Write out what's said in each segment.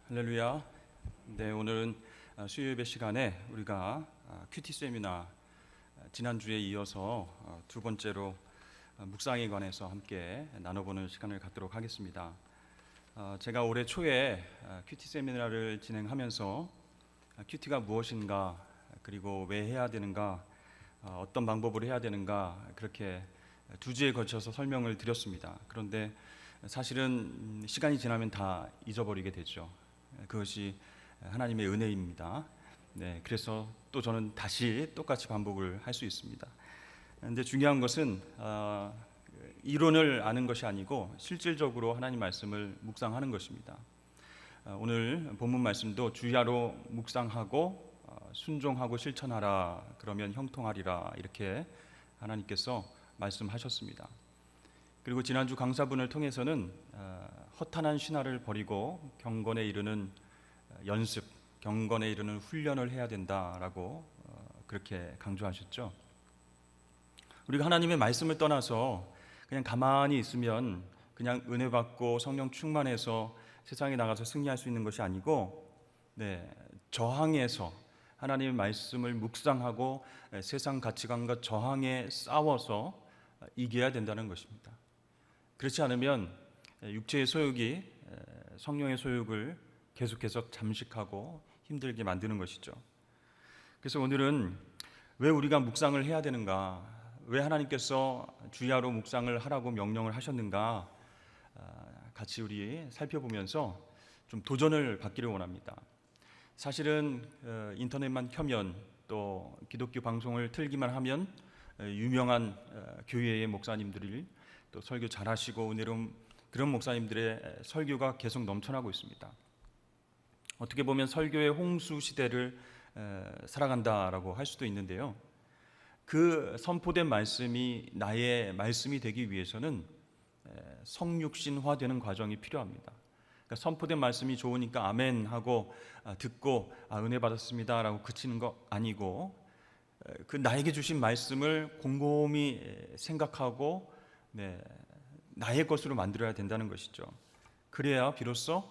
할렐루야. 네, 오늘은 수요 예배 시간에 우리가 큐티 세미나 지난주에 이어서 두 번째로 묵상에 관해서 함께 나눠보는 시간을 갖도록 하겠습니다. 제가 올해 초에 큐티 세미나를 진행하면서 큐티가 무엇인가, 그리고 왜 해야 되는가, 어떤 방법으로 해야 되는가, 그렇게 두 주에 걸쳐서 설명을 드렸습니다. 그런데 사실은 시간이 지나면 다 잊어버리게 되죠. 그것이 하나님의 은혜입니다. 네, 그래서 또 저는 다시 똑같이 반복을 할 수 있습니다. 그런데 중요한 것은 이론을 아는 것이 아니고 실질적으로 하나님 말씀을 묵상하는 것입니다. 오늘 본문 말씀도 주야로 묵상하고 순종하고 실천하라, 그러면 형통하리라, 이렇게 하나님께서 말씀하셨습니다. 그리고 지난주 강사분을 통해서는 허탄한 신화를 버리고 경건에 이르는 연습, 경건에 이르는 훈련을 해야 된다라고 그렇게 강조하셨죠. 우리가 하나님의 말씀을 떠나서 그냥 가만히 있으면 그냥 은혜 받고 성령 충만해서 세상에 나가서 승리할 수 있는 것이 아니고, 저항해서 하나님의 말씀을 묵상하고 세상 가치관과 저항에 싸워서 이겨야 된다는 것입니다. 그렇지 않으면 육체의 소욕이 성령의 소욕을 계속해서 잠식하고 힘들게 만드는 것이죠. 그래서 오늘은 왜 우리가 묵상을 해야 되는가, 왜 하나님께서 주야로 묵상을 하라고 명령을 하셨는가, 같이 우리 살펴보면서 좀 도전을 받기를 원합니다. 사실은 인터넷만 켜면, 또 기독교 방송을 틀기만 하면 유명한 교회의 목사님들이 또 설교 잘하시고 은혜로운 그런 목사님들의 설교가 계속 넘쳐나고 있습니다. 어떻게 보면 설교의 홍수 시대를 살아간다라고 할 수도 있는데요, 그 선포된 말씀이 나의 말씀이 되기 위해서는 성육신화되는 과정이 필요합니다. 그러니까 선포된 말씀이 좋으니까 아멘 하고 듣고 은혜 받았습니다라고 그치는 거 아니고, 그 나에게 주신 말씀을 곰곰이 생각하고 나의 것으로 만들어야 된다는 것이죠. 그래야 비로소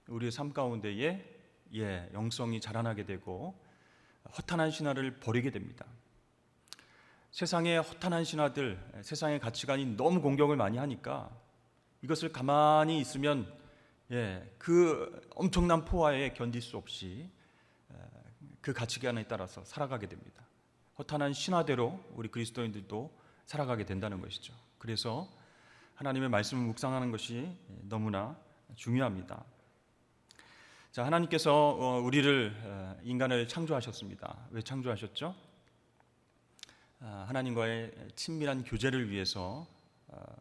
우리의 삶 가운데에 영성이 자라나게 되고 허탄한 신화를 버리게 됩니다. 세상의 허탄한 신화들, 세상의 가치관이 너무 공격을 많이 하니까 이것을 가만히 있으면 그 엄청난 포화에 견딜 수 없이 그 가치관에 따라서 살아가게 됩니다. 허탄한 신화대로 우리 그리스도인들도 살아가게 된다는 것이죠. 그래서 하나님의 말씀을 묵상하는 것이 너무나 중요합니다. 자, 하나님께서 우리를, 인간을 창조하셨습니다. 왜 창조하셨죠? 하나님과의 친밀한 교제를 위해서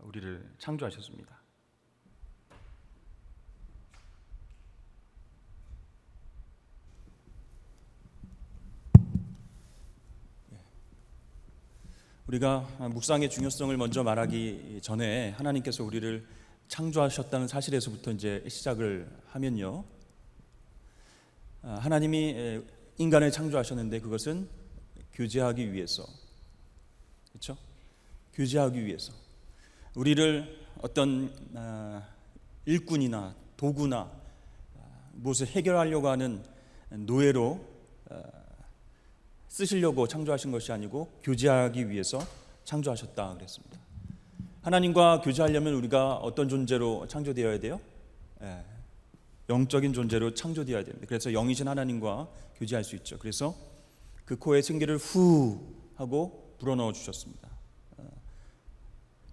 우리를 창조하셨습니다. 우리가 묵상의 중요성을 먼저 말하기 전에 하나님께서 우리를 창조하셨다는 사실에서부터 이제 시작을 하면요, 하나님이 인간을 창조하셨는데 그것은 교제하기 위해서, 그렇죠? 교제하기 위해서 우리를 어떤 일꾼이나 도구나 무엇을 해결하려고 하는 노예로 쓰시려고 창조하신 것이 아니고 교제하기 위해서 창조하셨다 그랬습니다. 하나님과 교제하려면 우리가 어떤 존재로 창조되어야 돼요? 영적인 존재로 창조되어야 됩니다. 그래서 영이신 하나님과 교제할 수 있죠. 그래서 그 코에 생기를 후 하고 불어넣어 주셨습니다.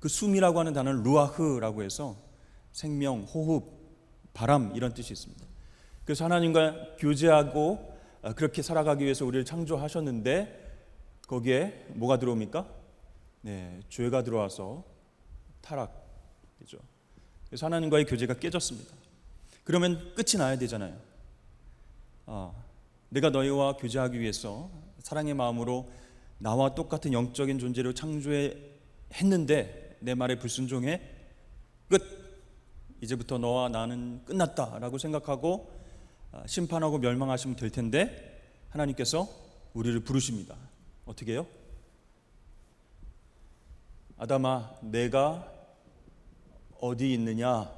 그 숨이라고 하는 단어는 루아흐라고 해서 생명, 호흡, 바람, 이런 뜻이 있습니다. 그래서 하나님과 교제하고 그렇게 살아가기 위해서 우리를 창조하셨는데 거기에 뭐가 들어옵니까? 죄가 들어와서 타락되죠. 그래서 하나님과의 교제가 깨졌습니다. 그러면 끝이 나야 되잖아요. 내가 너희와 교제하기 위해서 사랑의 마음으로 나와 똑같은 영적인 존재로 창조했는데 내 말에 불순종해? 끝! 이제부터 너와 나는 끝났다라고 생각하고 심판하고 멸망하시면 될 텐데 하나님께서 우리를 부르십니다. 어떻게 해요? 아담아, 내가 어디 있느냐?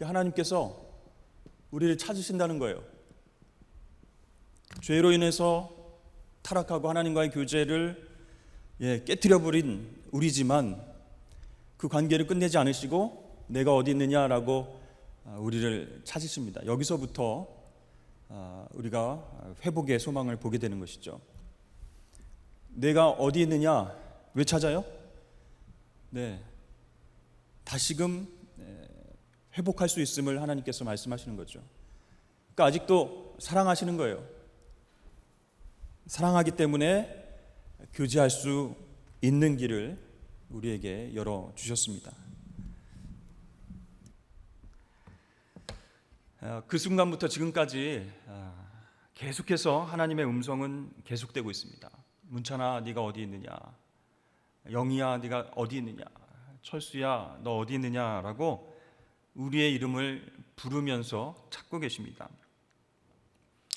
하나님께서 우리를 찾으신다는 거예요. 죄로 인해서 타락하고 하나님과의 교제를 깨뜨려버린 우리지만 그 관계를 끝내지 않으시고 내가 어디 있느냐라고 우리를 찾으십니다. 여기서부터 우리가 회복의 소망을 보게 되는 것이죠. 내가 어디 있느냐? 왜 찾아요? 다시금 회복할 수 있음을 하나님께서 말씀하시는 거죠. 그러니까 아직도 사랑하시는 거예요. 사랑하기 때문에 교제할 수 있는 길을 우리에게 열어주셨습니다. 그 순간부터 지금까지 계속해서 하나님의 음성은 계속되고 있습니다. 문찬아, 네가 어디 있느냐? 영희야, 네가 어디 있느냐? 철수야, 너 어디 있느냐라고 우리의 이름을 부르면서 찾고 계십니다.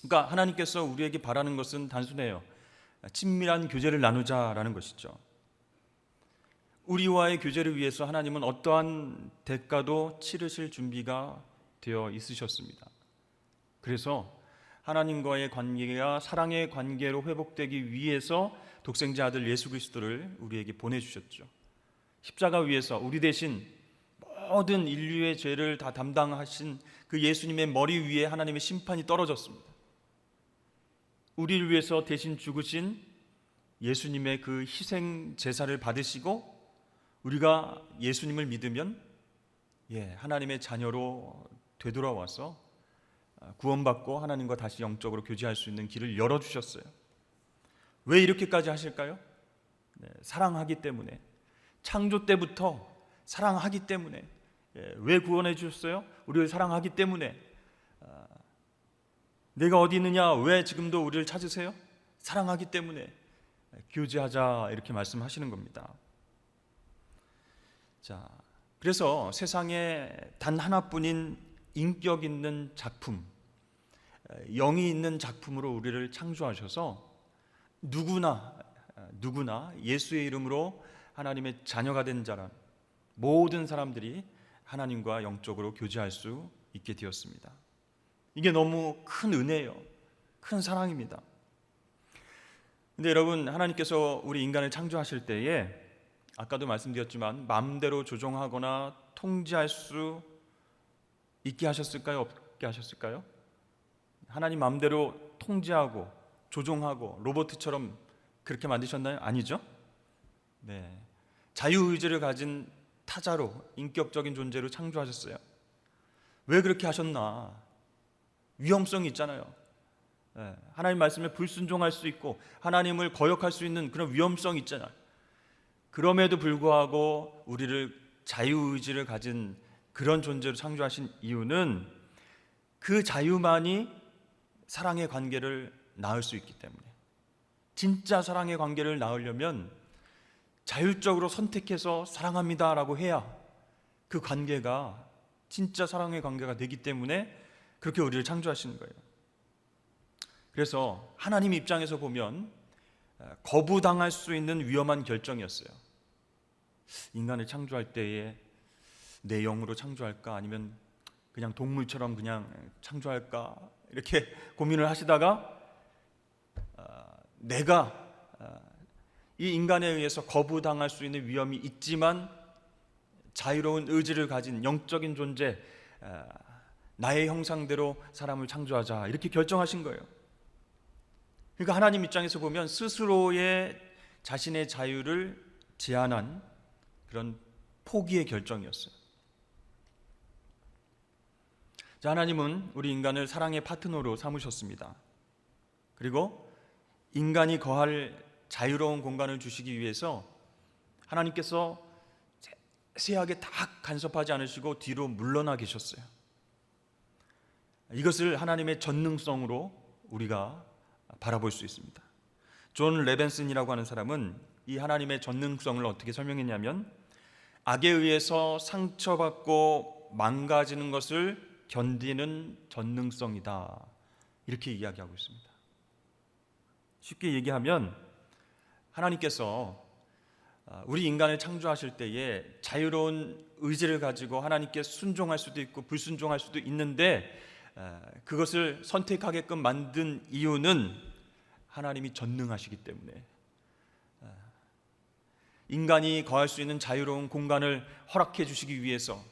그러니까 하나님께서 우리에게 바라는 것은 단순해요. 친밀한 교제를 나누자라는 것이죠. 우리와의 교제를 위해서 하나님은 어떠한 대가도 치르실 준비가 되어 있으셨습니다. 그래서 하나님과의 관계가 사랑의 관계로 회복되기 위해서 독생자 아들 예수 그리스도를 우리에게 보내주셨죠. 십자가 위에서 우리 대신 모든 인류의 죄를 다 담당하신 그 예수님의 머리 위에 하나님의 심판이 떨어졌습니다. 우리를 위해서 대신 죽으신 예수님의 그 희생 제사를 받으시고 우리가 예수님을 믿으면 하나님의 자녀로 되돌아와서 구원받고 하나님과 다시 영적으로 교제할 수 있는 길을 열어주셨어요. 왜 이렇게까지 하실까요? 사랑하기 때문에. 창조 때부터 사랑하기 때문에. 왜 구원해 주셨어요? 우리를 사랑하기 때문에. 내가 어디 있느냐? 왜 지금도 우리를 찾으세요? 사랑하기 때문에. 교제하자 이렇게 말씀하시는 겁니다. 자, 그래서 세상에 단 하나뿐인 인격 있는 작품, 영이 있는 작품으로 우리를 창조하셔서 누구나 예수의 이름으로 하나님의 자녀가 된 자란 모든 사람들이 하나님과 영적으로 교제할 수 있게 되었습니다. 이게 너무 큰 은혜예요. 큰 사랑입니다. 근데 여러분, 하나님께서 우리 인간을 창조하실 때에 아까도 말씀드렸지만 마음대로 조종하거나 통제할 수 있게 하셨을까요? 없게 하셨을까요? 하나님 마음대로 통제하고 조종하고 로봇처럼 그렇게 만드셨나요? 아니죠? 자유의지를 가진 타자로 인격적인 존재로 창조하셨어요. 왜 그렇게 하셨나? 위험성이 있잖아요. 하나님 말씀에 불순종할 수 있고 하나님을 거역할 수 있는 그런 위험성이 있잖아요. 그럼에도 불구하고 우리를 자유의지를 가진 그런 존재로 창조하신 이유는 그 자유만이 사랑의 관계를 낳을 수 있기 때문에. 진짜 사랑의 관계를 낳으려면 자율적으로 선택해서 사랑합니다라고 해야 그 관계가 진짜 사랑의 관계가 되기 때문에 그렇게 우리를 창조하시는 거예요. 그래서 하나님 입장에서 보면 거부당할 수 있는 위험한 결정이었어요. 인간을 창조할 때에 내 영으로 창조할까 아니면 그냥 동물처럼 그냥 창조할까 이렇게 고민을 하시다가 내가 이 인간에 의해서 거부당할 수 있는 위험이 있지만 자유로운 의지를 가진 영적인 존재, 나의 형상대로 사람을 창조하자 이렇게 결정하신 거예요. 그러니까 하나님 입장에서 보면 스스로의 자신의 자유를 제한한 그런 포기의 결정이었어요. 자, 하나님은 우리 인간을 사랑의 파트너로 삼으셨습니다. 그리고 인간이 거할 자유로운 공간을 주시기 위해서 하나님께서 세세하게 다 간섭하지 않으시고 뒤로 물러나 계셨어요. 이것을 하나님의 전능성으로 우리가 바라볼 수 있습니다. 존 레벤슨이라고 하는 사람은 이 하나님의 전능성을 어떻게 설명했냐면 악에 의해서 상처받고 망가지는 것을 견디는 전능성이다 이렇게 이야기하고 있습니다. 쉽게 얘기하면 하나님께서 우리 인간을 창조하실 때에 자유로운 의지를 가지고 하나님께 순종할 수도 있고 불순종할 수도 있는데 그것을 선택하게끔 만든 이유는 하나님이 전능하시기 때문에 인간이 거할 수 있는 자유로운 공간을 허락해 주시기 위해서,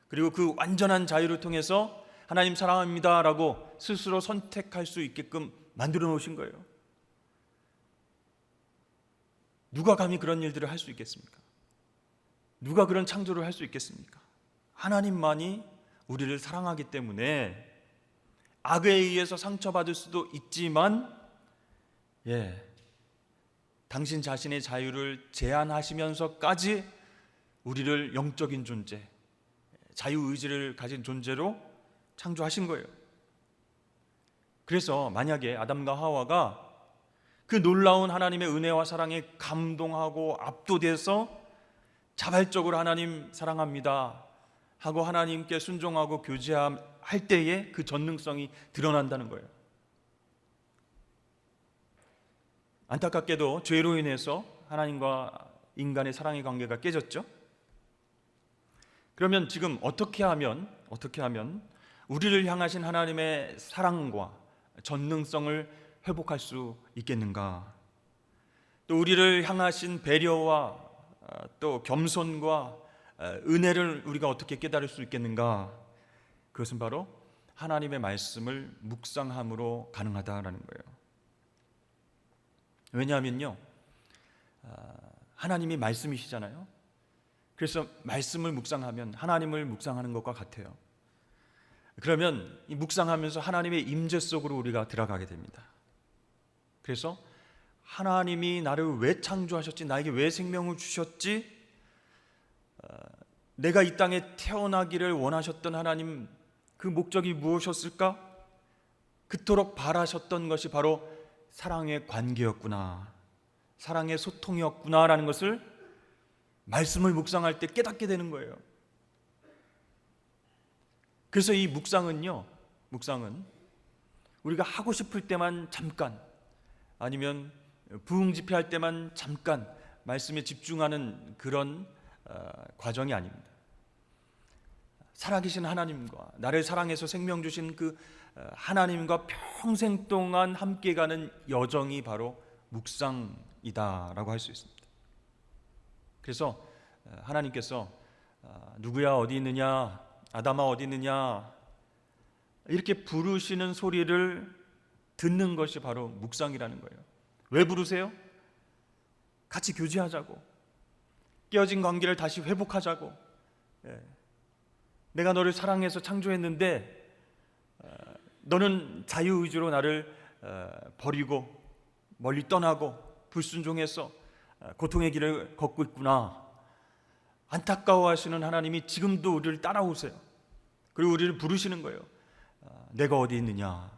그리고 그 완전한 자유를 통해서 하나님 사랑합니다 라고 스스로 선택할 수 있게끔 만들어 놓으신 거예요. 누가 감히 그런 일들을 할 수 있겠습니까? 누가 그런 창조를 할 수 있겠습니까? 하나님만이 우리를 사랑하기 때문에 악에 의해서 상처받을 수도 있지만 당신 자신의 자유를 제한하시면서까지 우리를 영적인 존재, 자유의지를 가진 존재로 창조하신 거예요. 그래서 만약에 아담과 하와가 그 놀라운 하나님의 은혜와 사랑에 감동하고 압도돼서 자발적으로 하나님 사랑합니다 하고 하나님께 순종하고 교제할 때에 그 전능성이 드러난다는 거예요. 안타깝게도 죄로 인해서 하나님과 인간의 사랑의 관계가 깨졌죠. 그러면 지금 어떻게 하면 우리를 향하신 하나님의 사랑과 전능성을 회복할 수 있겠는가? 또 우리를 향하신 배려와 또 겸손과 은혜를 우리가 어떻게 깨달을 수 있겠는가? 그것은 바로 하나님의 말씀을 묵상함으로 가능하다라는 거예요. 왜냐하면요, 하나님이 말씀이시잖아요. 그래서 말씀을 묵상하면 하나님을 묵상하는 것과 같아요. 그러면 이 묵상하면서 하나님의 임재 속으로 우리가 들어가게 됩니다. 그래서 하나님이 나를 왜 창조하셨지, 나에게 왜 생명을 주셨지, 내가 이 땅에 태어나기를 원하셨던 하나님, 그 목적이 무엇이었을까? 그토록 바라셨던 것이 바로 사랑의 관계였구나, 사랑의 소통이었구나라는 것을 말씀을 묵상할 때 깨닫게 되는 거예요. 그래서 이 묵상은 우리가 하고 싶을 때만 잠깐, 아니면 부응집회할 때만 잠깐 말씀에 집중하는 그런 과정이 아닙니다. 살아계신 하나님과 나를 사랑해서 생명 주신 그 하나님과 평생 동안 함께 가는 여정이 바로 묵상이다라고 할 수 있습니다. 그래서 하나님께서 누구야 어디 있느냐, 아담아 어디 있느냐 이렇게 부르시는 소리를 듣는 것이 바로 묵상이라는 거예요. 왜 부르세요? 같이 교제하자고, 깨어진 관계를 다시 회복하자고. 내가 너를 사랑해서 창조했는데 너는 자유의지로 나를 버리고 멀리 떠나고 불순종해서 고통의 길을 걷고 있구나. 안타까워하시는 하나님이 지금도 우리를 따라오세요. 그리고 우리를 부르시는 거예요. 내가 어디 있느냐.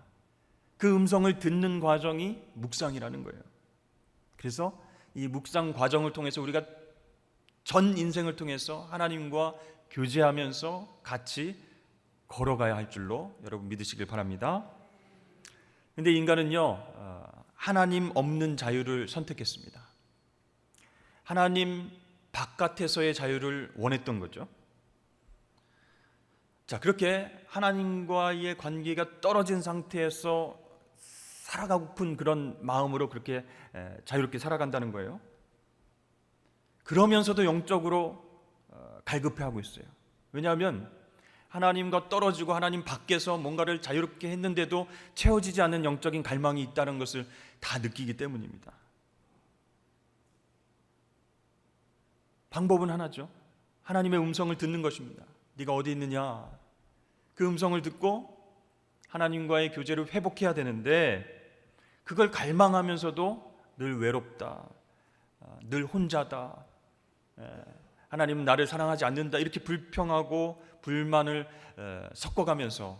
그 음성을 듣는 과정이 묵상이라는 거예요. 그래서 이 묵상 과정을 통해서 우리가 전 인생을 통해서 하나님과 교제하면서 같이 걸어가야 할 줄로 여러분 믿으시길 바랍니다. 그런데 인간은요, 하나님 없는 자유를 선택했습니다. 하나님 바깥에서의 자유를 원했던 거죠. 자, 그렇게 하나님과의 관계가 떨어진 상태에서 살아가고픈 그런 마음으로 그렇게 자유롭게 살아간다는 거예요. 그러면서도 영적으로 갈급해하고 있어요. 왜냐하면 하나님과 떨어지고 하나님 밖에서 뭔가를 자유롭게 했는데도 채워지지 않는 영적인 갈망이 있다는 것을 다 느끼기 때문입니다. 방법은 하나죠. 하나님의 음성을 듣는 것입니다. 네가 어디 있느냐. 그 음성을 듣고 하나님과의 교제를 회복해야 되는데 그걸 갈망하면서도 늘 외롭다, 늘 혼자다, 하나님은 나를 사랑하지 않는다, 이렇게 불평하고 불만을 섞어가면서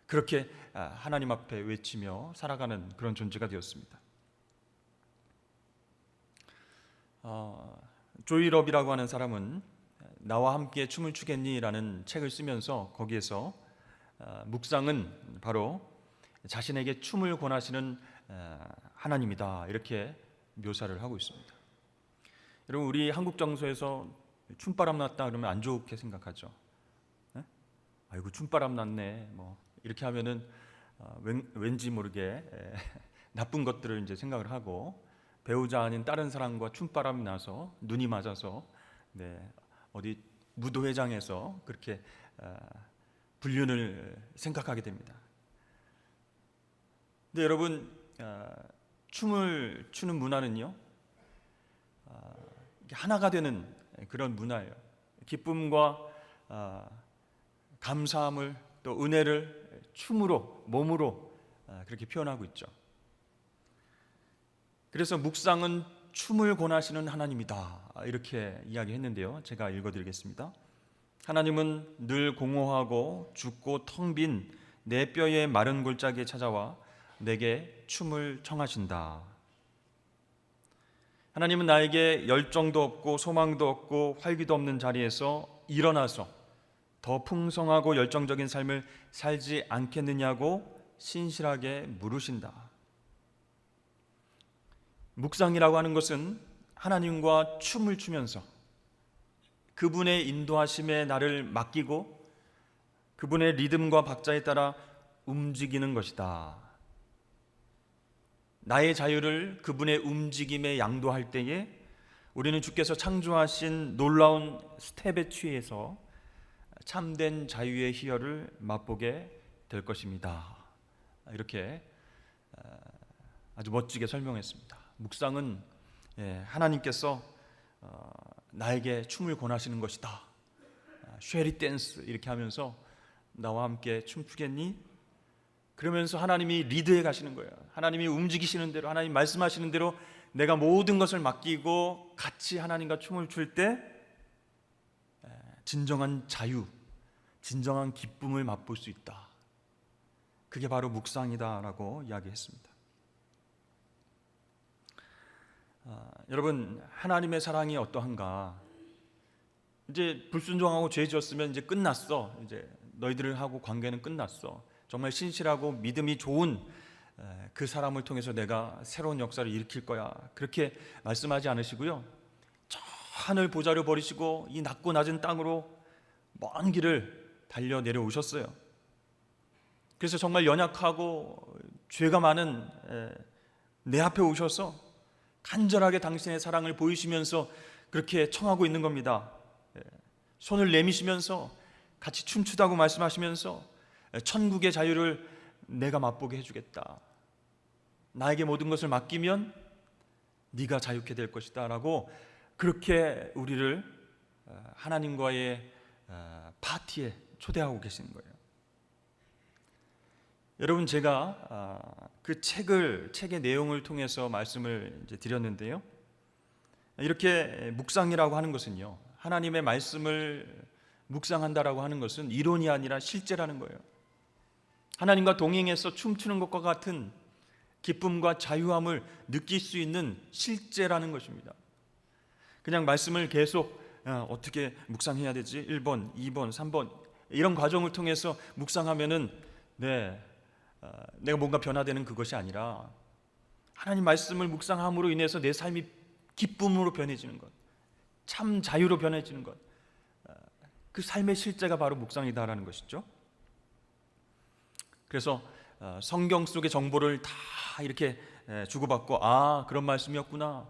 그렇게 하나님 앞에 외치며 살아가는 그런 존재가 되었습니다. 조이럽이라고 하는 사람은 나와 함께 춤을 추겠니? 라는 책을 쓰면서 거기에서 묵상은 바로 자신에게 춤을 권하시는 하나님이다, 이렇게 묘사를 하고 있습니다. 여러분, 우리 한국 정서에서 춤바람 났다 그러면 안 좋게 생각하죠. 네? 아이고 춤바람 났네. 뭐 이렇게 하면은 왠지 모르게 나쁜 것들을 이제 생각을 하고, 배우자 아닌 다른 사람과 춤바람이 나서 눈이 맞아서 어디 무도회장에서 그렇게 불륜을 생각하게 됩니다. 근데 여러분, 춤을 추는 문화는요, 하나가 되는 그런 문화예요. 기쁨과 감사함을, 또 은혜를 춤으로, 몸으로 그렇게 표현하고 있죠. 그래서 묵상은 춤을 권하시는 하나님이다, 이렇게 이야기했는데요. 제가 읽어드리겠습니다. 하나님은 늘 공허하고 죽고 텅 빈 내 뼈의 마른 골짜기에 찾아와 내게 춤을 청하신다. 하나님은 나에게 열정도 없고 소망도 없고 활기도 없는 자리에서 일어나서 더 풍성하고 열정적인 삶을 살지 않겠느냐고 신실하게 물으신다. 묵상이라고 하는 것은 하나님과 춤을 추면서 그분의 인도하심에 나를 맡기고 그분의 리듬과 박자에 따라 움직이는 것이다. 나의 자유를 그분의 움직임에 양도할 때에 우리는 주께서 창조하신 놀라운 스텝에 취해서 참된 자유의 희열을 맛보게 될 것입니다. 이렇게 아주 멋지게 설명했습니다. 묵상은 하나님께서 나에게 춤을 권하시는 것이다. 쉐리 댄스 이렇게 하면서 나와 함께 춤추겠니? 그러면서 하나님이 리드해 가시는 거예요. 하나님이 움직이시는 대로, 하나님 말씀하시는 대로 내가 모든 것을 맡기고 같이 하나님과 춤을 출 때 진정한 자유, 진정한 기쁨을 맛볼 수 있다. 그게 바로 묵상이다라고 이야기했습니다. 여러분, 하나님의 사랑이 어떠한가? 이제 불순종하고 죄 지었으면 이제 끝났어. 이제 너희들하고 관계는 끝났어. 정말 신실하고 믿음이 좋은 그 사람을 통해서 내가 새로운 역사를 일으킬 거야, 그렇게 말씀하지 않으시고요, 저 하늘 보좌를 버리시고 이 낮고 낮은 땅으로 먼 길을 달려 내려오셨어요. 그래서 정말 연약하고 죄가 많은 내 앞에 오셔서 간절하게 당신의 사랑을 보이시면서 그렇게 청하고 있는 겁니다. 손을 내미시면서 같이 춤추다고 말씀하시면서 천국의 자유를 내가 맛보게 해주겠다, 나에게 모든 것을 맡기면 네가 자유케 될 것이다 라고 그렇게 우리를 하나님과의 파티에 초대하고 계시는 거예요. 여러분, 제가 그 책의 내용을 통해서 말씀을 이제 드렸는데요, 이렇게 묵상이라고 하는 것은요, 하나님의 말씀을 묵상한다라고 하는 것은 이론이 아니라 실제라는 거예요. 하나님과 동행해서 춤추는 것과 같은 기쁨과 자유함을 느낄 수 있는 실제라는 것입니다. 그냥 말씀을 계속 어떻게 묵상해야 되지? 1번, 2번, 3번 이런 과정을 통해서 묵상하면은 내가 뭔가 변화되는 그것이 아니라 하나님 말씀을 묵상함으로 인해서 내 삶이 기쁨으로 변해지는 것, 참 자유로 변해지는 것, 그 삶의 실제가 바로 묵상이다라는 것이죠. 그래서 성경 속의 정보를 다 이렇게 주고받고, 그런 말씀이었구나,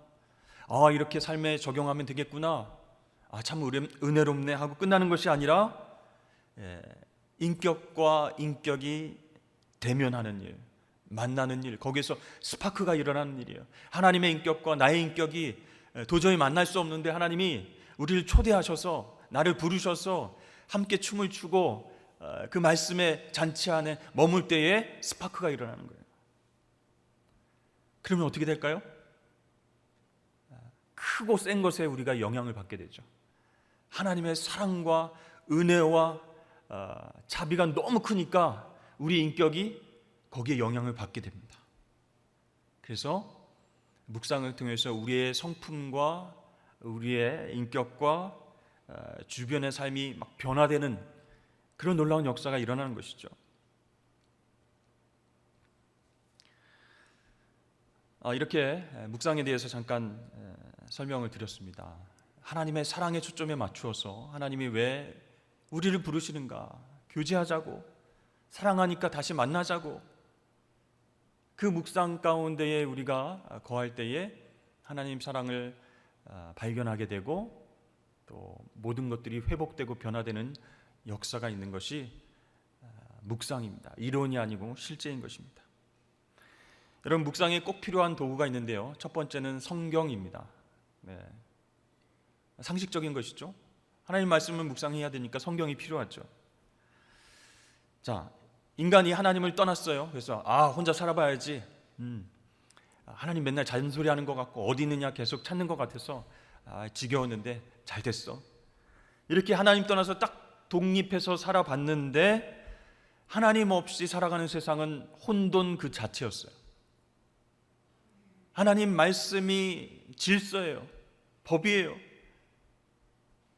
이렇게 삶에 적용하면 되겠구나, 참 은혜롭네 하고 끝나는 것이 아니라 인격과 인격이 대면하는 일, 만나는 일, 거기에서 스파크가 일어나는 일이에요. 하나님의 인격과 나의 인격이 도저히 만날 수 없는데 하나님이 우리를 초대하셔서 나를 부르셔서 함께 춤을 추고 그 말씀의 잔치 안에 머물 때에 스파크가 일어나는 거예요. 그러면 어떻게 될까요? 크고 센 것에 우리가 영향을 받게 되죠. 하나님의 사랑과 은혜와 자비가 너무 크니까 우리 인격이 거기에 영향을 받게 됩니다. 그래서 묵상을 통해서 우리의 성품과 우리의 인격과 주변의 삶이 막 변화되는 그런 놀라운 역사가 일어나는 것이죠. 이렇게 묵상에 대해서 잠깐 설명을 드렸습니다. 하나님의 사랑의 초점에 맞추어서 하나님이 왜 우리를 부르시는가, 교제하자고, 사랑하니까 다시 만나자고, 그 묵상 가운데에 우리가 거할 때에 하나님 사랑을 발견하게 되고 또 모든 것들이 회복되고 변화되는 역사가 있는 것이 묵상입니다. 이론이 아니고 실제인 것입니다. 여러분, 묵상에 꼭 필요한 도구가 있는데요, 첫 번째는 성경입니다. 상식적인 것이죠. 하나님 말씀을 묵상해야 되니까 성경이 필요하죠. 자, 인간이 하나님을 떠났어요. 그래서 혼자 살아봐야지. 하나님 맨날 잔소리하는 것 같고 어디 있느냐 계속 찾는 것 같아서 지겨웠는데 잘 됐어. 이렇게 하나님 떠나서 딱 독립해서 살아봤는데 하나님 없이 살아가는 세상은 혼돈 그 자체였어요. 하나님 말씀이 질서예요. 법이에요.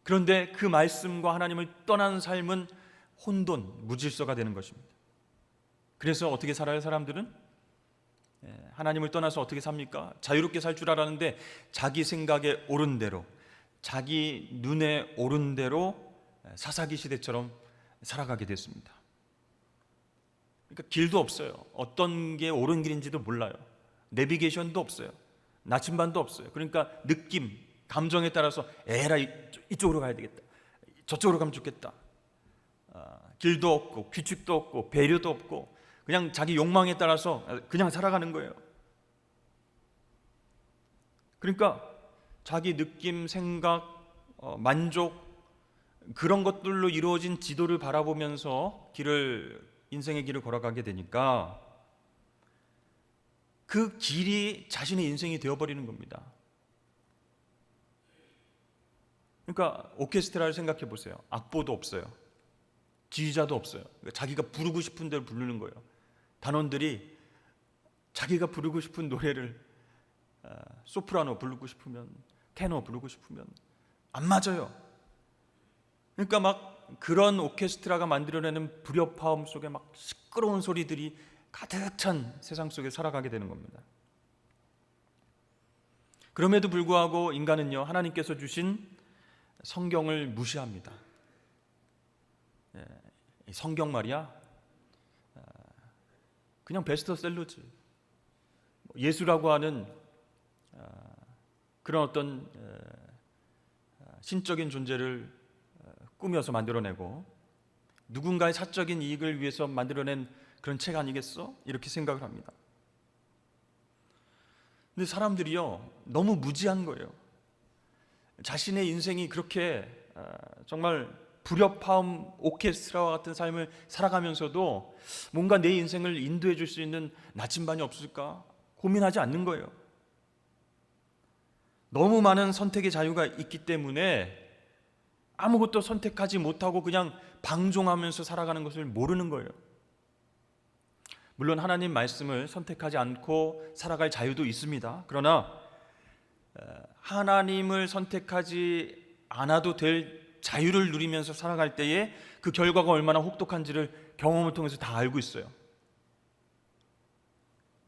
그런데 그 말씀과 하나님을 떠난 삶은 혼돈, 무질서가 되는 것입니다. 그래서 어떻게 살아요, 사람들은? 하나님을 떠나서 어떻게 삽니까? 자유롭게 살 줄 알았는데 자기 생각에 옳은 대로, 자기 눈에 옳은 대로 사사기 시대처럼 살아가게 됐습니다. 그러니까 길도 없어요. 어떤 게 옳은 길인지도 몰라요. 내비게이션도 없어요. 나침반도 없어요. 그러니까 느낌, 감정에 따라서 에라 이쪽으로 가야 되겠다, 저쪽으로 가면 좋겠다. 길도 없고 규칙도 없고 배려도 없고 그냥 자기 욕망에 따라서 그냥 살아가는 거예요. 그러니까 자기 느낌, 생각, 만족, 그런 것들로 이루어진 지도를 바라보면서 인생의 길을 걸어가게 되니까 그 길이 자신의 인생이 되어버리는 겁니다. 그러니까 오케스트라를 생각해 보세요. 악보도 없어요. 지휘자도 없어요. 자기가 부르고 싶은 대로 부르는 거예요. 단원들이 자기가 부르고 싶은 노래를 소프라노 부르고 싶으면, 테너 부르고 싶으면 안 맞아요. 그러니까 막 그런 오케스트라가 만들어내는 불협화음 속에 막 시끄러운 소리들이 가득 찬 세상 속에 살아가게 되는 겁니다. 그럼에도 불구하고 인간은요, 하나님께서 주신 성경을 무시합니다. 성경 말이야 그냥 베스트셀러지. 예수라고 하는 그런 어떤 신적인 존재를 꾸며서 만들어내고 누군가의 사적인 이익을 위해서 만들어낸 그런 책 아니겠어? 이렇게 생각을 합니다. 근데 사람들이요, 너무 무지한 거예요. 자신의 인생이 그렇게 정말 불협화음 오케스트라와 같은 삶을 살아가면서도 뭔가 내 인생을 인도해 줄 수 있는 나침반이 없을까 고민하지 않는 거예요. 너무 많은 선택의 자유가 있기 때문에 아무것도 선택하지 못하고 그냥 방종하면서 살아가는 것을 모르는 거예요. 물론 하나님 말씀을 선택하지 않고 살아갈 자유도 있습니다. 그러나 하나님을 선택하지 않아도 될 자유를 누리면서 살아갈 때에 그 결과가 얼마나 혹독한지를 경험을 통해서 다 알고 있어요.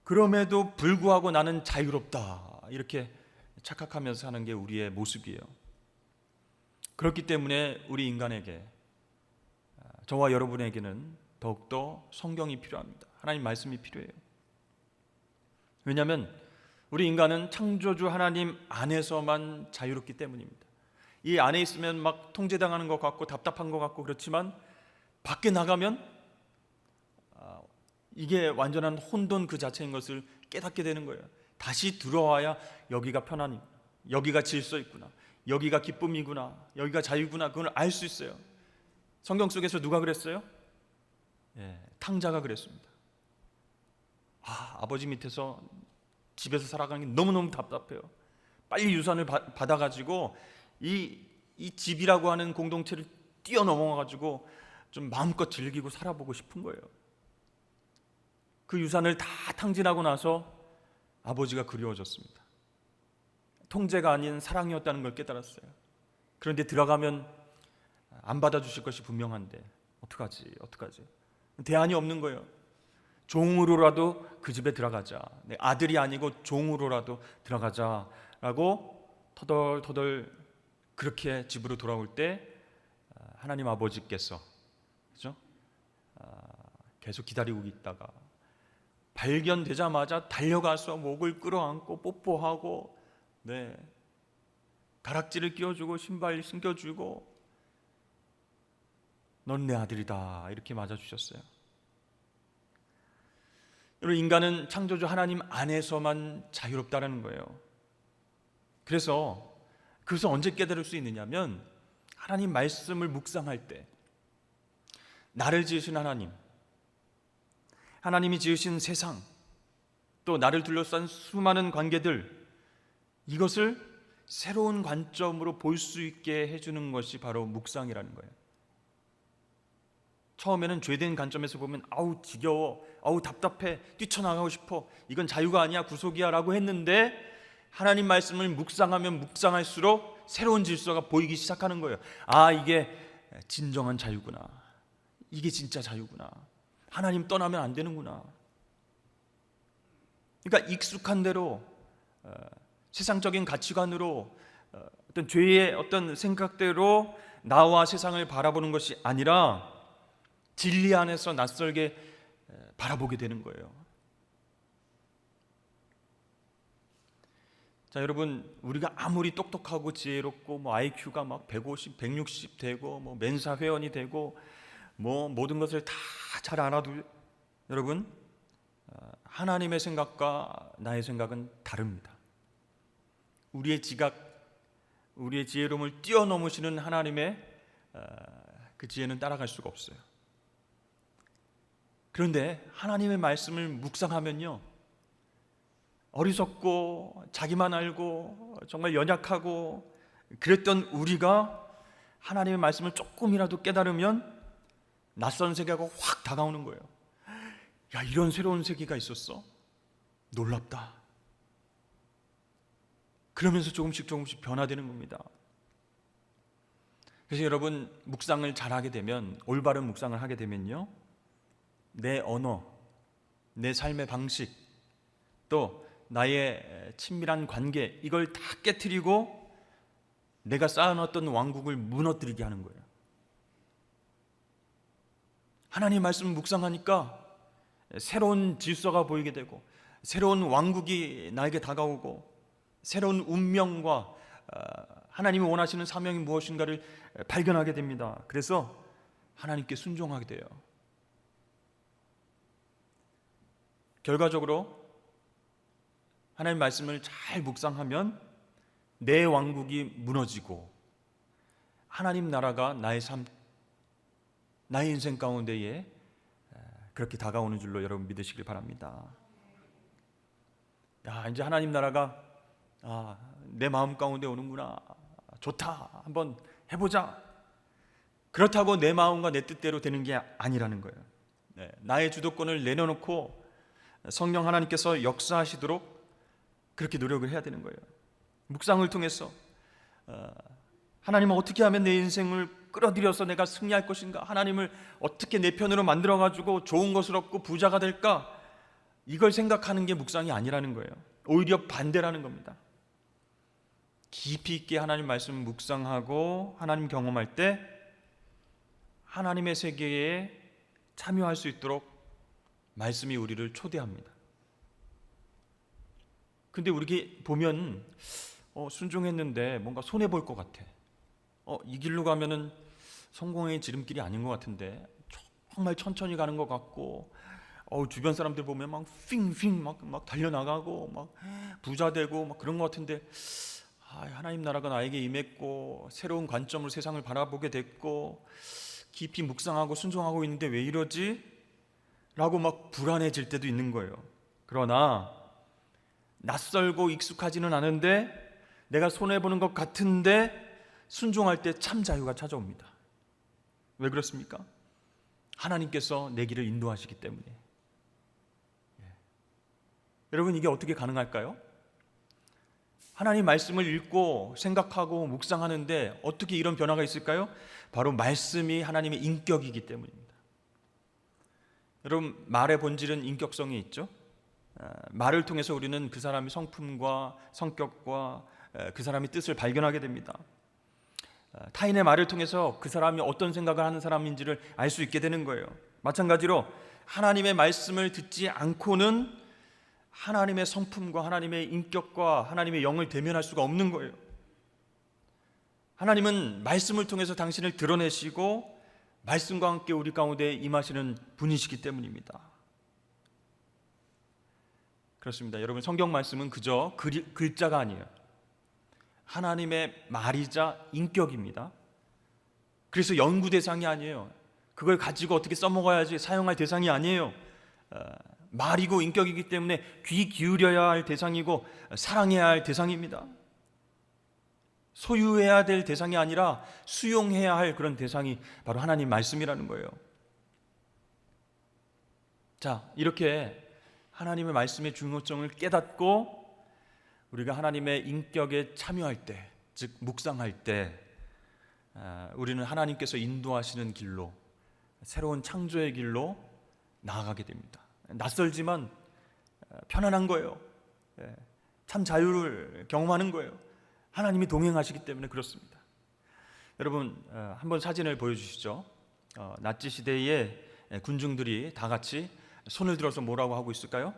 그럼에도 불구하고 나는 자유롭다, 이렇게 착각하면서 사는 게 우리의 모습이에요. 그렇기 때문에 우리 인간에게, 저와 여러분에게는 더욱더 성경이 필요합니다. 하나님 말씀이 필요해요. 왜냐하면 우리 인간은 창조주 하나님 안에서만 자유롭기 때문입니다. 이 안에 있으면 막 통제당하는 것 같고 답답한 것 같고 그렇지만 밖에 나가면 이게 완전한 혼돈 그 자체인 것을 깨닫게 되는 거예요. 다시 들어와야 여기가 편안히, 여기가 질서 있구나, 여기가 기쁨이구나, 여기가 자유구나, 그걸 알 수 있어요. 성경 속에서 누가 그랬어요? 탕자가 그랬습니다. 아버지 밑에서 집에서 살아가는 게 너무너무 답답해요. 빨리 유산을 받아가지고 이 집이라고 하는 공동체를 뛰어넘어가지고 좀 마음껏 즐기고 살아보고 싶은 거예요. 그 유산을 다 탕진하고 나서 아버지가 그리워졌습니다. 통제가 아닌 사랑이었다는 걸 깨달았어요. 그런데 들어가면 안 받아주실 것이 분명한데 어떡하지? 대안이 없는 거예요. 종으로라도 그 집에 들어가자, 내 아들이 아니고 종으로라도 들어가자라고 터덜터덜 그렇게 집으로 돌아올 때 하나님 아버지께서, 그죠? 계속 기다리고 있다가 발견되자마자 달려가서 목을 끌어안고 뽀뽀하고, 네, 가락지를 끼워주고 신발 신겨주고, 넌 내 아들이다, 이렇게 맞아주셨어요. 여러분, 인간은 창조주 하나님 안에서만 자유롭다는 거예요. 그래서 그것을 언제 깨달을 수 있느냐면, 하나님 말씀을 묵상할 때 나를 지으신 하나님, 하나님이 지으신 세상, 또 나를 둘러싼 수많은 관계들, 이것을 새로운 관점으로 볼 수 있게 해주는 것이 바로 묵상이라는 거예요. 처음에는 죄된 관점에서 보면 아우 지겨워, 아우 답답해, 뛰쳐나가고 싶어, 이건 자유가 아니야, 구속이야 라고 했는데, 하나님 말씀을 묵상하면 묵상할수록 새로운 질서가 보이기 시작하는 거예요. 아, 이게 진정한 자유구나, 이게 진짜 자유구나, 하나님 떠나면 안 되는구나. 그러니까 익숙한 대로 세상적인 가치관으로 어떤 죄의 어떤 생각대로 나와 세상을 바라보는 것이 아니라 진리 안에서 낯설게 바라보게 되는 거예요. 자, 여러분, 우리가 아무리 똑똑하고 지혜롭고 IQ가 막 150, 160 되고 멘사 회원이 되고 모든 것을 다 잘 알아도, 여러분, 하나님의 생각과 나의 생각은 다릅니다. 우리의 지각, 우리의 지혜로움을 뛰어넘으시는 하나님의 그 지혜는 따라갈 수가 없어요. 그런데 하나님의 말씀을 묵상하면요, 어리석고 자기만 알고 정말 연약하고 그랬던 우리가 하나님의 말씀을 조금이라도 깨달으면 낯선 세계가 확 다가오는 거예요. 야, 이런 새로운 세계가 있었어? 놀랍다. 그러면서 조금씩 변화되는 겁니다. 그래서 여러분, 묵상을 잘하게 되면, 올바른 묵상을 하게 되면요, 내 언어, 내 삶의 방식, 또 나의 친밀한 관계, 이걸 다 깨트리고 내가 쌓아놨던 왕국을 무너뜨리게 하는 거예요. 하나님 말씀 묵상하니까 새로운 질서가 보이게 되고, 새로운 왕국이 나에게 다가오고, 새로운 운명과 하나님이 원하시는 사명이 무엇인가를 발견하게 됩니다. 그래서 하나님께 순종하게 돼요. 결과적으로 하나님 말씀을 잘 묵상하면 내 왕국이 무너지고 하나님 나라가 나의 삶, 나의 인생 가운데에 그렇게 다가오는 줄로 여러분 믿으시길 바랍니다. 야, 이제 하나님 나라가 내 마음 가운데 오는구나, 좋다, 한번 해보자. 그렇다고 내 마음과 내 뜻대로 되는 게 아니라는 거예요. 네, 나의 주도권을 내려놓고 성령 하나님께서 역사하시도록 그렇게 노력을 해야 되는 거예요. 묵상을 통해서 하나님은 어떻게 하면 내 인생을 끌어들여서 내가 승리할 것인가, 하나님을 어떻게 내 편으로 만들어가지고 좋은 것을 얻고 부자가 될까, 이걸 생각하는 게 묵상이 아니라는 거예요. 오히려 반대라는 겁니다. 깊이 있게 하나님 말씀 묵상하고 하나님 경험할 때 하나님의 세계에 참여할 수 있도록 말씀이 우리를 초대합니다. 근데 우리가 보면 순종했는데 뭔가 손해볼 것 같아. 이 길로 가면은 성공의 지름길이 아닌 것 같은데, 정말 천천히 가는 것 같고, 주변 사람들 보면 막 핑핑 막 달려나가고 막 부자 되고 막 그런 것 같은데, 하나님 나라가 나에게 임했고 새로운 관점으로 세상을 바라보게 됐고 깊이 묵상하고 순종하고 있는데 왜 이러지? 라고 막 불안해질 때도 있는 거예요. 그러나 낯설고 익숙하지는 않은데 내가 손해보는 것 같은데 순종할 때 참 자유가 찾아옵니다. 왜 그렇습니까? 하나님께서 내 길을 인도하시기 때문에. 여러분, 이게 어떻게 가능할까요? 하나님 말씀을 읽고 생각하고 묵상하는데 어떻게 이런 변화가 있을까요? 바로 말씀이 하나님의 인격이기 때문입니다. 여러분, 말의 본질은 인격성이 있죠. 말을 통해서 우리는 그 사람의 성품과 성격과 그 사람의 뜻을 발견하게 됩니다. 타인의 말을 통해서 그 사람이 어떤 생각을 하는 사람인지를 알 수 있게 되는 거예요. 마찬가지로 하나님의 말씀을 듣지 않고는 하나님의 성품과 하나님의 인격과 하나님의 영을 대면할 수가 없는 거예요. 하나님은 말씀을 통해서 당신을 드러내시고 말씀과 함께 우리 가운데 임하시는 분이시기 때문입니다. 그렇습니다. 여러분, 성경 말씀은 그저 글자가 아니에요. 하나님의 말이자 인격입니다. 그래서 연구 대상이 아니에요. 그걸 가지고 어떻게 써먹어야지 사용할 대상이 아니에요. 말이고 인격이기 때문에 귀 기울여야 할 대상이고 사랑해야 할 대상입니다. 소유해야 될 대상이 아니라 수용해야 할 그런 대상이 바로 하나님 말씀이라는 거예요. 자, 이렇게 하나님의 말씀의 중요성을 깨닫고 우리가 하나님의 인격에 참여할 때, 즉 묵상할 때 우리는 하나님께서 인도하시는 길로, 새로운 창조의 길로 나아가게 됩니다. 낯설지만 편안한 거예요. 참 자유를 경험하는 거예요. 하나님이 동행하시기 때문에 그렇습니다. 여러분, 한번 사진을 보여주시죠. 나치 시대의 군중들이 다 같이 손을 들어서 뭐라고 하고 있을까요?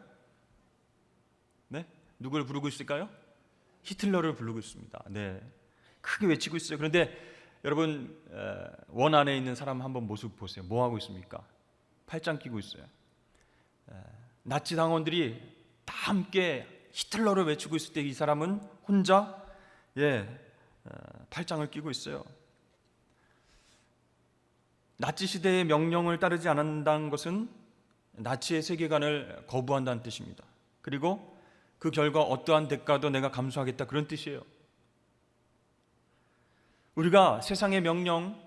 네? 누굴 부르고 있을까요? 히틀러를 부르고 있습니다. 네, 크게 외치고 있어요. 그런데 여러분, 원 안에 있는 사람 한번 모습 보세요. 뭐 하고 있습니까? 팔짱 끼고 있어요. 나치 당원들이 다 함께 히틀러를 외치고 있을 때 이 사람은 혼자 팔짱을 끼고 있어요. 나치 시대의 명령을 따르지 않는다는 것은 나치의 세계관을 거부한다는 뜻입니다. 그리고 그 결과 어떠한 대가도 내가 감수하겠다, 그런 뜻이에요. 우리가 세상의 명령,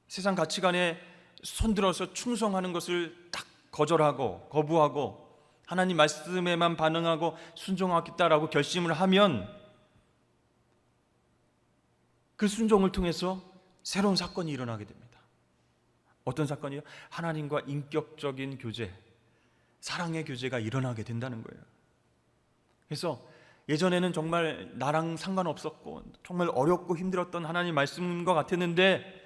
세상 가치관에 손들어서 충성하는 것을 딱 거절하고 거부하고 하나님 말씀에만 반응하고 순종하겠다라고 결심을 하면 그 순종을 통해서 새로운 사건이 일어나게 됩니다. 어떤 사건이요? 하나님과 인격적인 교제, 사랑의 교제가 일어나게 된다는 거예요. 그래서 예전에는 정말 나랑 상관없었고 정말 어렵고 힘들었던 하나님 말씀과 같았는데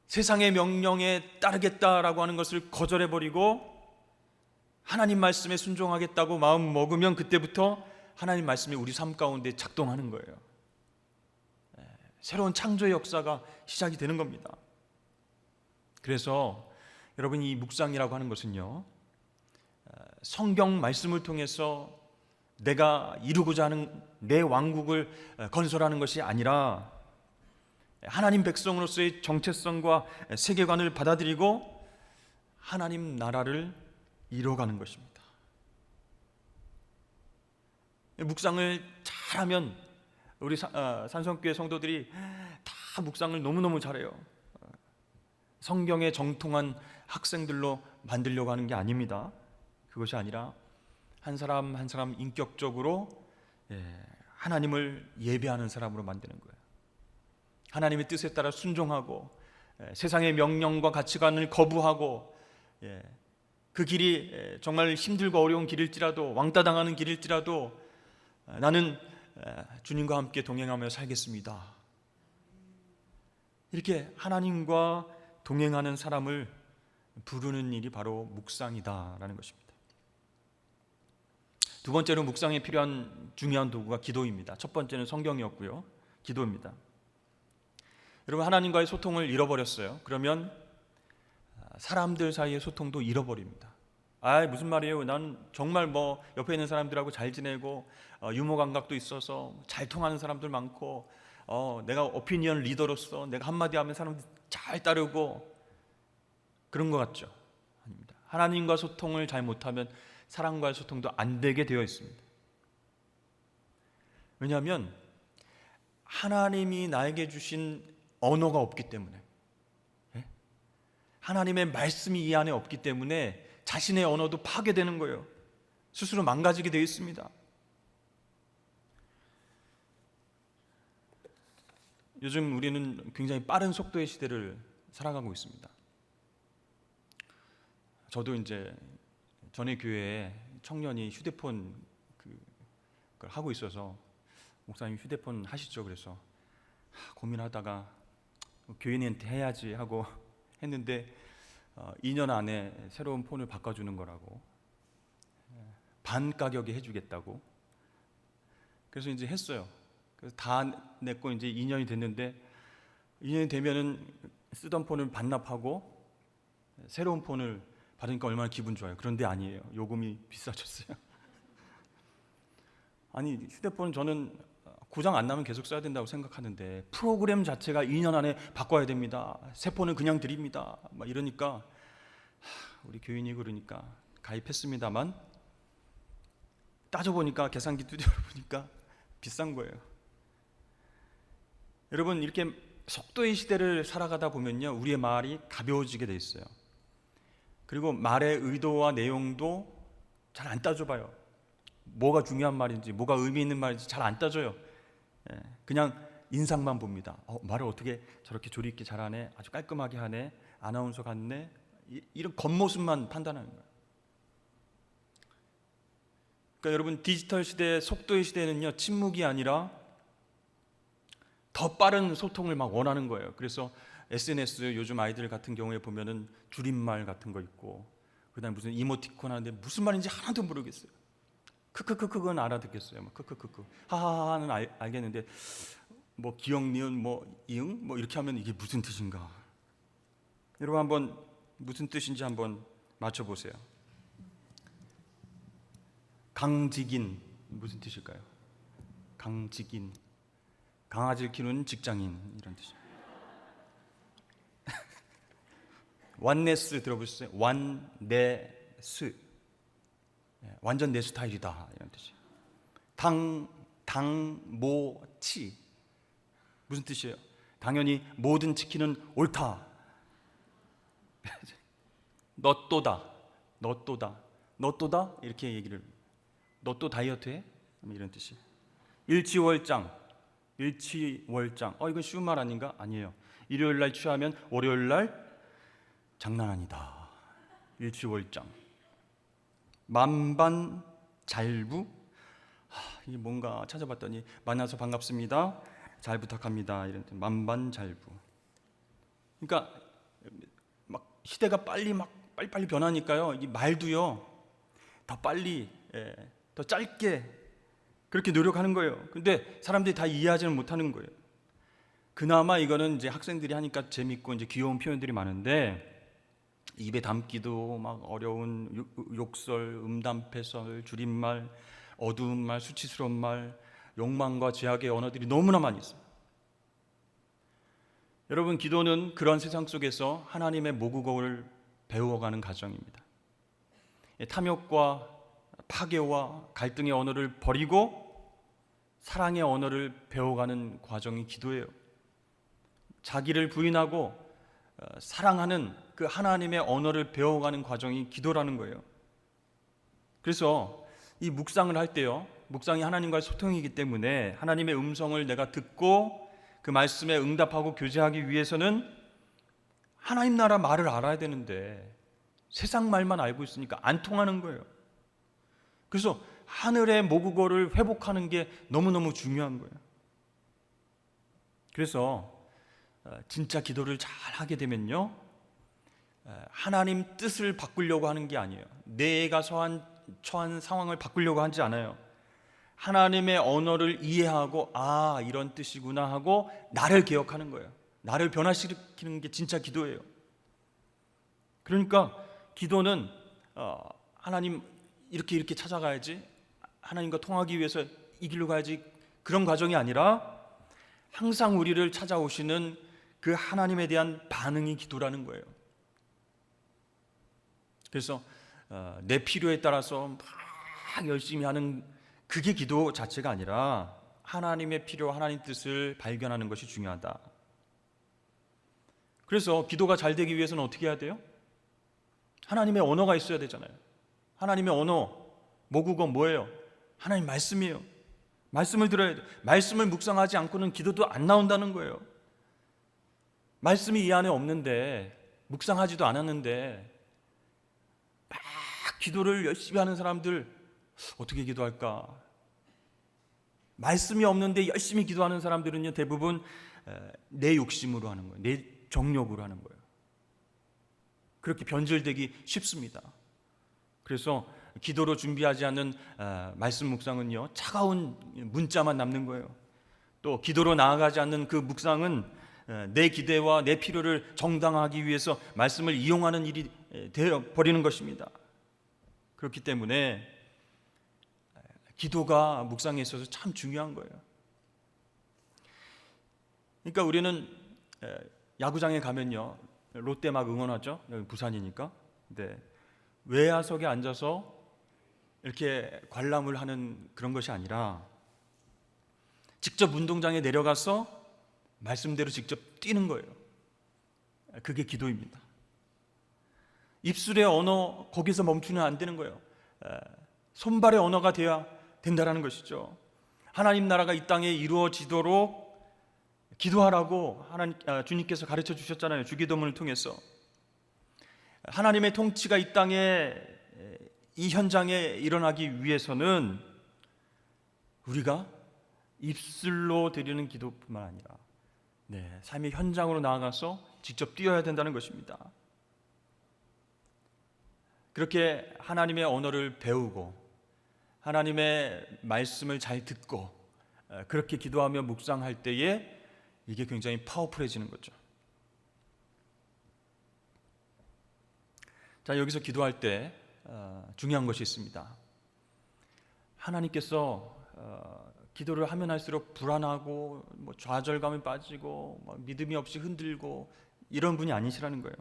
세상의 명령에 따르겠다라고 하는 것을 거절해버리고 하나님 말씀에 순종하겠다고 마음 먹으면 그때부터 하나님 말씀이 우리 삶 가운데 작동하는 거예요. 새로운 창조의 역사가 시작이 되는 겁니다. 그래서 여러분, 이 묵상이라고 하는 것은요, 성경 말씀을 통해서 내가 이루고자 하는 내 왕국을 건설하는 것이 아니라 하나님 백성으로서의 정체성과 세계관을 받아들이고 하나님 나라를 이뤄가는 것입니다. 묵상을 잘하면 우리 산성교회 성도들이 다 묵상을 너무너무 잘해요. 성경에 정통한 학생들로 만들려고 하는 게 아닙니다. 그것이 아니라 한 사람 한 사람 인격적으로 하나님을 예배하는 사람으로 만드는 거예요. 하나님의 뜻에 따라 순종하고 세상의 명령과 가치관을 거부하고 그 길이 정말 힘들고 어려운 길일지라도, 왕따 당하는 길일지라도 나는 주님과 함께 동행하며 살겠습니다. 이렇게 하나님과 동행하는 사람을 부르는 일이 바로 묵상이다라는 것입니다. 두 번째로 묵상에 필요한 중요한 도구가 기도입니다. 첫 번째는 성경이었고요, 기도입니다. 여러분, 하나님과의 소통을 잃어버렸어요. 그러면 사람들 사이의 소통도 잃어버립니다. 무슨 말이에요? 난 정말 옆에 있는 사람들하고 잘 지내고 유머 감각도 있어서 잘 통하는 사람들 많고 내가 오피니언 리더로서 내가 한마디 하면 사람들 잘 따르고 그런 것 같죠? 아닙니다. 하나님과 소통을 잘 못하면 사람과의 소통도 안 되게 되어 있습니다. 왜냐하면 하나님이 나에게 주신 언어가 없기 때문에, 하나님의 말씀이 이 안에 없기 때문에 자신의 언어도 파괴되는 거예요. 스스로 망가지게 되어 있습니다. 요즘 우리는 굉장히 빠른 속도의 시대를 살아가고 있습니다. 저도 이제 전에 교회에 청년이 휴대폰 그걸 하고 있어서 목사님 휴대폰 하시죠? 그래서 고민하다가 교인한테 해야지 하고 했는데 2년 안에 새로운 폰을 바꿔주는 거라고, 반 가격에 해주겠다고. 그래서 이제 했어요. 그래서 다 냈고 이제 2년이 됐는데, 2년이 되면은 쓰던 폰을 반납하고 새로운 폰을 받으니까 얼마나 기분 좋아요. 그런데 아니에요. 요금이 비싸졌어요. 아니, 휴대폰 저는 고장 안 나면 계속 써야 된다고 생각하는데 프로그램 자체가 2년 안에 바꿔야 됩니다. 새 폰은 그냥 드립니다. 막 이러니까 우리 교인이 그러니까 가입했습니다만 따져보니까 계산기 두드려보니까 비싼 거예요. 여러분, 이렇게 속도의 시대를 살아가다 보면요, 우리의 말이 가벼워지게 돼 있어요. 그리고 말의 의도와 내용도 잘 안 따져봐요. 뭐가 중요한 말인지, 뭐가 의미 있는 말인지 잘 안 따져요. 그냥 인상만 봅니다. 말을 어떻게 저렇게 조리 있게 잘하네, 아주 깔끔하게 하네, 아나운서 같네, 이런 겉모습만 판단하는 거예요. 그러니까 여러분, 디지털 시대, 속도의 시대는요, 침묵이 아니라 더 빠른 소통을 막 원하는 거예요. 그래서 SNS 요즘 아이들 같은 경우에 보면은 줄임말 같은 거 있고, 그다음에 무슨 이모티콘 하는데 무슨 말인지 하나도 모르겠어요. 크크크크는 알아듣겠어요. 뭐 크크크크, 하하하는 알겠는데 뭐 기역, 니은, 뭐 이응, 뭐 이렇게 하면 이게 무슨 뜻인가? 여러분, 한번 무슨 뜻인지 한번 맞춰보세요. 강직인 무슨 뜻일까요? 강직인, 강아지를 키우는 직장인, 이런 뜻이에요. 완네스 들어보셨어요? 완네스, 완전 내 스타일이다, 이런 뜻이에요. 당모치 무슨 뜻이에요? 당연히 모든 치킨은 옳다. 너또다 이렇게 얘기를, 너 또 다이어트해? 이런 뜻이에요. 일치월장, 이건 쉬운 말 아닌가? 아니에요. 일요일 날 취하면 월요일 날 장난 아니다. 일치월장. 만반잘부, 이게 뭔가 찾아봤더니 만나서 반갑습니다, 잘 부탁합니다, 이런 뜻. 만반잘부. 그러니까 막 시대가 빨리 변하니까요, 이 말도요 더 빨리, 더 짧게 그렇게 노력하는 거예요. 근데 사람들이 다 이해하지는 못하는 거예요. 그나마 이거는 이제 학생들이 하니까 재밌고 이제 귀여운 표현들이 많은데, 입에 담기도 막 어려운 욕설, 음담패설, 줄임말, 어두운 말, 수치스러운 말, 욕망과 제약의 언어들이 너무나 많이 있어요. 여러분, 기도는 그런 세상 속에서 하나님의 모국어를 배워가는 과정입니다. 탐욕과 파괴와 갈등의 언어를 버리고 사랑의 언어를 배워가는 과정이 기도예요. 자기를 부인하고 사랑하는 그 하나님의 언어를 배워가는 과정이 기도라는 거예요. 그래서 이 묵상을 할 때요, 묵상이 하나님과의 소통이기 때문에 하나님의 음성을 내가 듣고 그 말씀에 응답하고 교제하기 위해서는 하나님 나라 말을 알아야 되는데 세상 말만 알고 있으니까 안 통하는 거예요. 그래서 하늘의 모국어를 회복하는 게 너무너무 중요한 거예요. 그래서 진짜 기도를 잘 하게 되면요, 하나님 뜻을 바꾸려고 하는 게 아니에요. 내가 처한 상황을 바꾸려고 하지 않아요. 하나님의 언어를 이해하고 이런 뜻이구나 하고 나를 개혁하는 거예요. 나를 변화시키는 게 진짜 기도예요. 그러니까 기도는 하나님 이렇게 찾아가야지, 하나님과 통하기 위해서 이 길로 가야지, 그런 과정이 아니라 항상 우리를 찾아오시는 그 하나님에 대한 반응이 기도라는 거예요. 그래서 내 필요에 따라서 막 열심히 하는 그게 기도 자체가 아니라 하나님의 필요, 하나님 뜻을 발견하는 것이 중요하다. 그래서 기도가 잘 되기 위해서는 어떻게 해야 돼요? 하나님의 언어가 있어야 되잖아요. 하나님의 언어, 모국어 뭐예요? 하나님 말씀이에요. 말씀을 들어야 돼요. 말씀을 묵상하지 않고는 기도도 안 나온다는 거예요. 말씀이 이 안에 없는데, 묵상하지도 않았는데 막 기도를 열심히 하는 사람들 어떻게 기도할까? 말씀이 없는데 열심히 기도하는 사람들은요, 대부분 내 욕심으로 하는 거예요. 내 정욕으로 하는 거예요. 그렇게 변질되기 쉽습니다. 그래서 기도로 준비하지 않는 말씀 묵상은요, 차가운 문자만 남는 거예요. 또 기도로 나아가지 않는 그 묵상은 내 기대와 내 필요를 정당화하기 위해서 말씀을 이용하는 일이 되어 버리는 것입니다. 그렇기 때문에 기도가 묵상에 있어서 참 중요한 거예요. 그러니까 우리는 야구장에 가면요, 롯데 막 응원하죠. 여기 부산이니까. 근데 외야석에 앉아서 이렇게 관람을 하는 그런 것이 아니라 직접 운동장에 내려가서 말씀대로 직접 뛰는 거예요. 그게 기도입니다. 입술의 언어, 거기서 멈추면 안 되는 거예요. 손발의 언어가 돼야 된다는 것이죠. 하나님 나라가 이 땅에 이루어지도록 기도하라고 주님께서 가르쳐 주셨잖아요. 주기도문을 통해서. 하나님의 통치가 이 땅에, 이 현장에 일어나기 위해서는 우리가 입술로 드리는 기도뿐만 아니라 삶의 현장으로 나아가서 직접 뛰어야 된다는 것입니다. 그렇게 하나님의 언어를 배우고 하나님의 말씀을 잘 듣고 그렇게 기도하며 묵상할 때에 이게 굉장히 파워풀해지는 거죠. 자, 여기서 기도할 때 중요한 것이 있습니다. 하나님께서 기도를 하면 할수록 불안하고 좌절감에 빠지고 믿음이 없이 흔들고 이런 분이 아니시라는 거예요.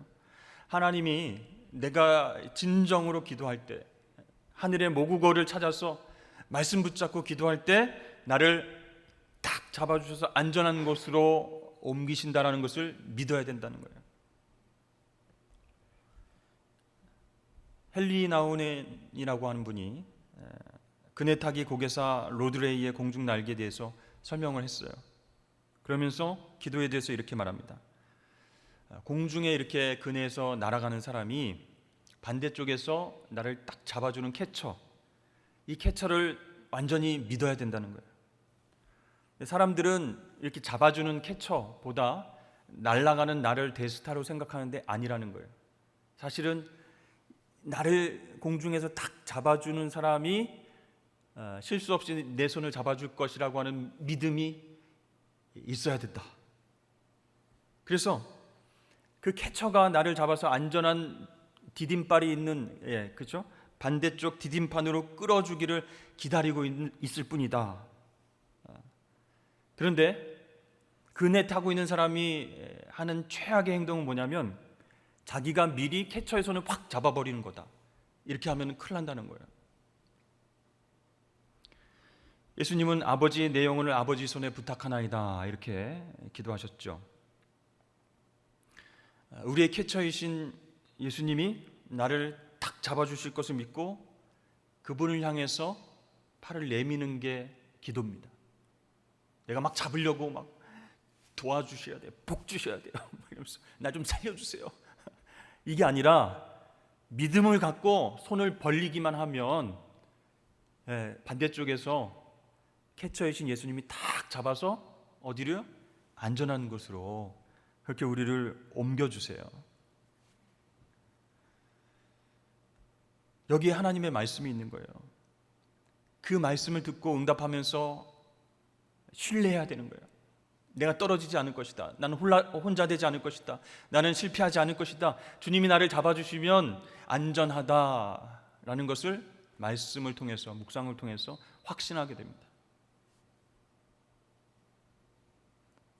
하나님이 내가 진정으로 기도할 때, 하늘의 모국어를 찾아서 말씀 붙잡고 기도할 때 나를 딱 잡아주셔서 안전한 곳으로 옮기신다라는 것을 믿어야 된다는 거예요. 헨리 나우넨이라고 하는 분이 그네타기 고개사 로드레이의 공중 날개에 대해서 설명을 했어요. 그러면서 기도에 대해서 이렇게 말합니다. 공중에 이렇게 그네에서 날아가는 사람이 반대쪽에서 나를 딱 잡아주는 캐쳐, 이 캐쳐를 완전히 믿어야 된다는 거예요. 사람들은 이렇게 잡아주는 캐쳐보다 날아가는 나를 대스타로 생각하는데 아니라는 거예요. 사실은 나를 공중에서 딱 잡아주는 사람이 실수 없이 내 손을 잡아줄 것이라고 하는 믿음이 있어야 된다. 그래서 그 캐쳐가 나를 잡아서 안전한 디딤발이 있는 그렇죠? 반대쪽 디딤판으로 끌어주기를 기다리고 있을 뿐이다. 그런데 그네 타고 있는 사람이 하는 최악의 행동은 뭐냐면 자기가 미리 캐쳐의 손을 확 잡아버리는 거다. 이렇게 하면 큰일 난다는 거예요. 예수님은 아버지의 내 영혼을 아버지 손에 부탁하나이다 이렇게 기도하셨죠. 우리의 캐쳐이신 예수님이 나를 탁 잡아주실 것을 믿고 그분을 향해서 팔을 내미는 게 기도입니다. 내가 막 잡으려고 막 도와주셔야 돼요. 복 주셔야 돼요. 이러면서 나 좀 살려주세요. 이게 아니라 믿음을 갖고 손을 벌리기만 하면 반대쪽에서 캐쳐이신 예수님이 탁 잡아서 어디를? 안전한 곳으로 그렇게 우리를 옮겨주세요. 여기에 하나님의 말씀이 있는 거예요. 그 말씀을 듣고 응답하면서 신뢰해야 되는 거예요. 내가 떨어지지 않을 것이다. 나는 혼자 되지 않을 것이다. 나는 실패하지 않을 것이다. 주님이 나를 잡아주시면 안전하다라는 것을 말씀을 통해서, 묵상을 통해서 확신하게 됩니다.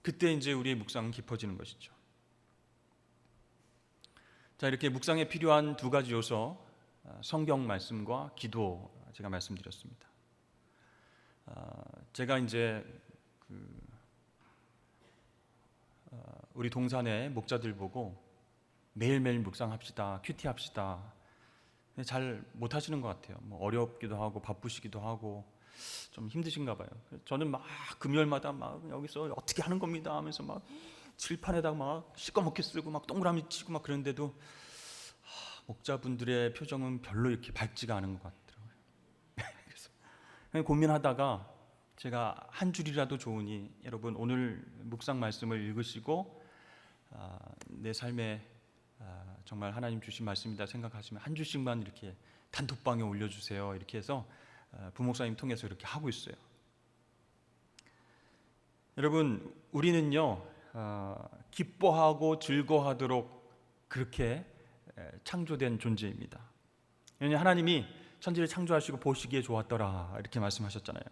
그때 이제 우리의 묵상은 깊어지는 것이죠. 자, 이렇게 묵상에 필요한 두 가지 요소, 성경 말씀과 기도 제가 말씀드렸습니다. 제가 이제 우리 동산의 목자들 보고 매일매일 묵상합시다, 큐티합시다. 잘 못하시는 것 같아요. 어렵기도 하고 바쁘시기도 하고 좀 힘드신가 봐요. 저는 막 금요일마다 막 여기서 어떻게 하는 겁니다 하면서 막 칠판에다가 막 시꺼멓게 쓰고 막 동그라미 치고 막 그런데도 목자분들의 표정은 별로 이렇게 밝지가 않은 것 같더라고요. 그래서 고민하다가 제가 한 줄이라도 좋으니 여러분 오늘 묵상 말씀을 읽으시고 내 삶에 정말 하나님 주신 말씀이다 생각하시면 한 줄씩만 이렇게 단톡방에 올려주세요. 이렇게 해서 부목사님 통해서 이렇게 하고 있어요. 여러분, 우리는요 기뻐하고 즐거워하도록 그렇게 창조된 존재입니다. 왜냐하면 하나님이 천지를 창조하시고 보시기에 좋았더라 이렇게 말씀하셨잖아요.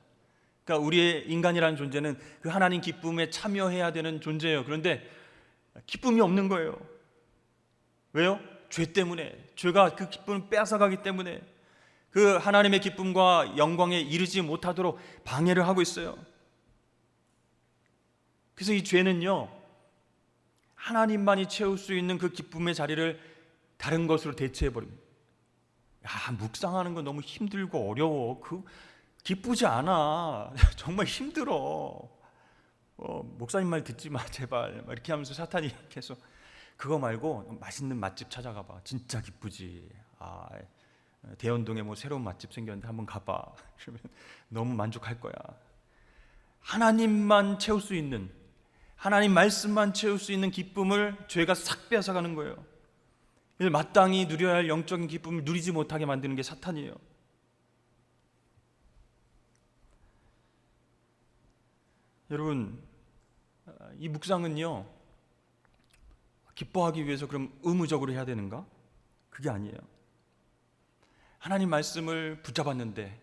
그러니까 우리의 인간이라는 존재는 그 하나님 기쁨에 참여해야 되는 존재예요. 그런데 기쁨이 없는 거예요. 왜요? 죄 때문에. 죄가 그 기쁨을 빼앗아가기 때문에 그 하나님의 기쁨과 영광에 이르지 못하도록 방해를 하고 있어요. 그래서 이 죄는요, 하나님만이 채울 수 있는 그 기쁨의 자리를 다른 것으로 대체해버립니다. 야, 묵상하는 건 너무 힘들고 어려워. 기쁘지 않아. 정말 힘들어. 목사님 말 듣지 마 제발. 이렇게 하면서 사탄이 계속 그거 말고 맛있는 맛집 찾아가 봐. 진짜 기쁘지. 대연동에 뭐 새로운 맛집 생겼는데 한번 가봐. 그러면 너무 만족할 거야. 하나님만 채울 수 있는, 하나님 말씀만 채울 수 있는 기쁨을 죄가 싹 빼앗아가는 거예요. 마땅히 누려야 할 영적인 기쁨을 누리지 못하게 만드는 게 사탄이에요. 여러분, 이 묵상은요 기뻐하기 위해서 그럼 의무적으로 해야 되는가? 그게 아니에요. 하나님 말씀을 붙잡았는데,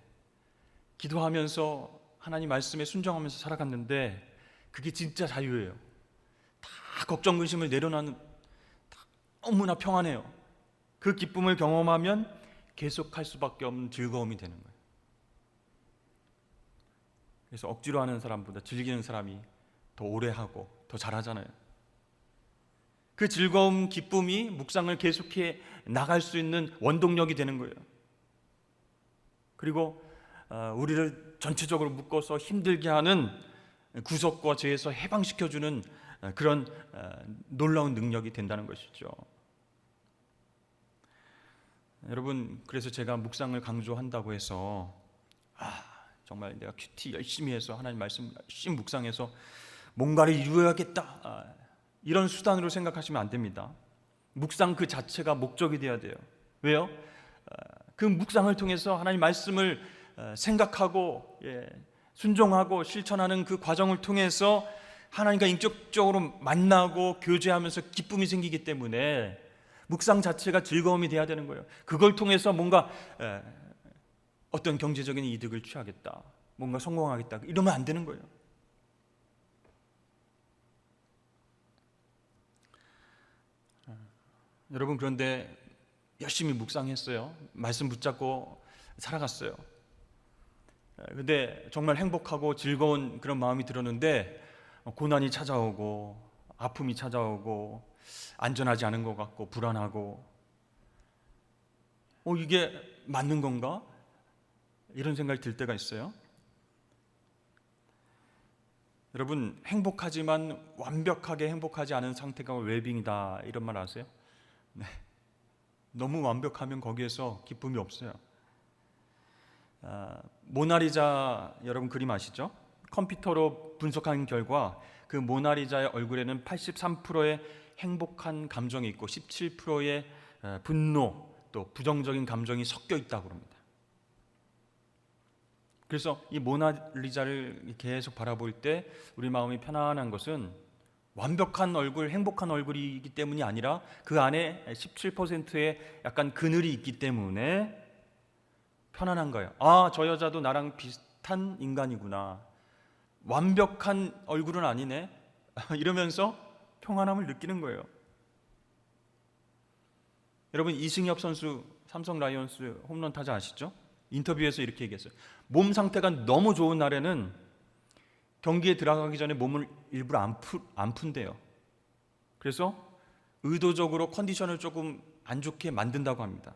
기도하면서 하나님 말씀에 순종하면서 살아갔는데 그게 진짜 자유예요. 다 걱정 근심을 내려놓는, 너무나 평안해요. 그 기쁨을 경험하면 계속할 수밖에 없는 즐거움이 되는 거예요. 그래서 억지로 하는 사람보다 즐기는 사람이 더 오래 하고 더 잘하잖아요. 그 즐거움, 기쁨이 묵상을 계속해 나갈 수 있는 원동력이 되는 거예요. 그리고 우리를 전체적으로 묶어서 힘들게 하는 구속과 죄에서 해방시켜주는 그런 놀라운 능력이 된다는 것이죠. 여러분, 그래서 제가 묵상을 강조한다고 해서 정말 내가 큐티 열심히 해서 하나님 말씀 열심히 묵상해서 뭔가를 이루어야겠다, 이런 수단으로 생각하시면 안 됩니다. 묵상 그 자체가 목적이 되어야 돼요. 왜요? 그 묵상을 통해서 하나님 말씀을 생각하고 순종하고 실천하는 그 과정을 통해서 하나님과 인격적으로 만나고 교제하면서 기쁨이 생기기 때문에 묵상 자체가 즐거움이 돼야 되는 거예요. 그걸 통해서 뭔가 어떤 경제적인 이득을 취하겠다, 뭔가 성공하겠다, 이러면 안 되는 거예요. 여러분, 그런데 열심히 묵상했어요. 말씀 붙잡고 살아갔어요. 근데 정말 행복하고 즐거운 그런 마음이 들었는데 고난이 찾아오고 아픔이 찾아오고 안전하지 않은 것 같고 불안하고 이게 맞는 건가? 이런 생각이 들 때가 있어요. 여러분, 행복하지만 완벽하게 행복하지 않은 상태가 웰빙이다, 이런 말 아세요? 네. 너무 완벽하면 거기에서 기쁨이 없어요. 모나리자 여러분 그림 아시죠? 컴퓨터로 분석한 결과 그 모나리자의 얼굴에는 83%의 행복한 감정이 있고 17%의 분노, 또 부정적인 감정이 섞여 있다고 합니다. 그래서 이 모나리자를 계속 바라볼 때 우리 마음이 편안한 것은 완벽한 얼굴, 행복한 얼굴이기 때문이 아니라 그 안에 17%의 약간 그늘이 있기 때문에 편안한 거예요. 저 여자도 나랑 비슷한 인간이구나. 완벽한 얼굴은 아니네. 이러면서 평안함을 느끼는 거예요. 여러분, 이승엽 선수 삼성 라이온스 홈런 타자 아시죠? 인터뷰에서 이렇게 얘기했어요. 몸 상태가 너무 좋은 날에는 경기에 들어가기 전에 몸을 일부러 안 푼대요. 그래서 의도적으로 컨디션을 조금 안 좋게 만든다고 합니다.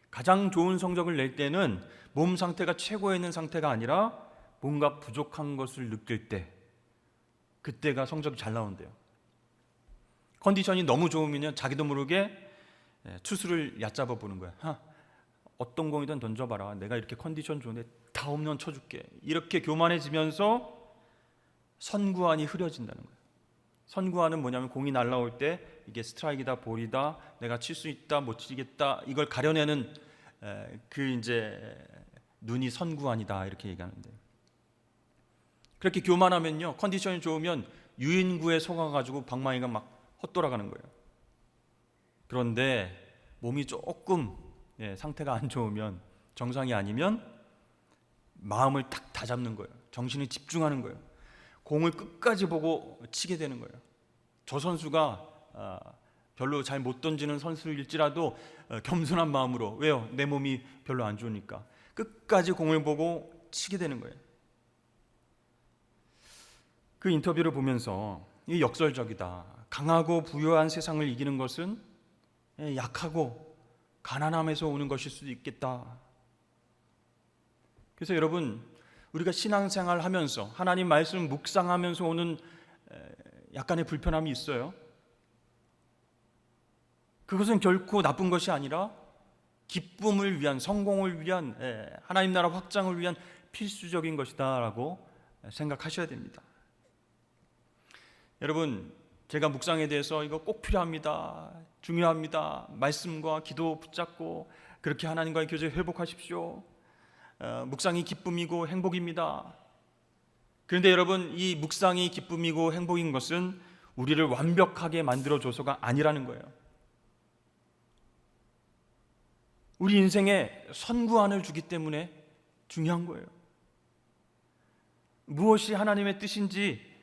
가장 좋은 성적을 낼 때는 몸 상태가 최고에 있는 상태가 아니라 뭔가 부족한 것을 느낄 때, 그때가 성적이 잘 나온대요. 컨디션이 너무 좋으면 자기도 모르게 투수를 얕잡아 보는 거야. 어떤 공이든 던져봐라. 내가 이렇게 컨디션 좋은데 다 다 홈런 쳐줄게. 이렇게 교만해지면서 선구안이 흐려진다는 거예요. 선구안은 뭐냐면 공이 날아올 때 이게 스트라이크다 볼이다, 내가 칠 수 있다 못 치겠다, 이걸 가려내는 그 이제 눈이 선구안이다, 이렇게 얘기하는데, 그렇게 교만하면요, 컨디션이 좋으면 유인구에 속아가지고 방망이가 막 헛돌아가는 거예요. 그런데 몸이 조금 상태가 안 좋으면, 정상이 아니면 마음을 딱 다잡는 거예요. 정신이 집중하는 거예요. 공을 끝까지 보고 치게 되는 거예요. 저 선수가 별로 잘 못 던지는 선수일지라도 겸손한 마음으로, 왜요? 내 몸이 별로 안 좋으니까 끝까지 공을 보고 치게 되는 거예요. 그 인터뷰를 보면서 이 역설적이다. 강하고 부유한 세상을 이기는 것은 약하고 가난함에서 오는 것일 수도 있겠다. 그래서 여러분, 우리가 신앙생활 하면서 하나님 말씀 묵상하면서 오는 약간의 불편함이 있어요. 그것은 결코 나쁜 것이 아니라 기쁨을 위한, 성공을 위한, 하나님 나라 확장을 위한 필수적인 것이다 라고 생각하셔야 됩니다. 여러분, 제가 묵상에 대해서 이거 꼭 필요합니다, 중요합니다, 말씀과 기도 붙잡고 그렇게 하나님과의 교제 회복하십시오, 묵상이 기쁨이고 행복입니다. 그런데 여러분, 이 묵상이 기쁨이고 행복인 것은 우리를 완벽하게 만들어줘서가 아니라는 거예요. 우리 인생에 선구안을 주기 때문에 중요한 거예요. 무엇이 하나님의 뜻인지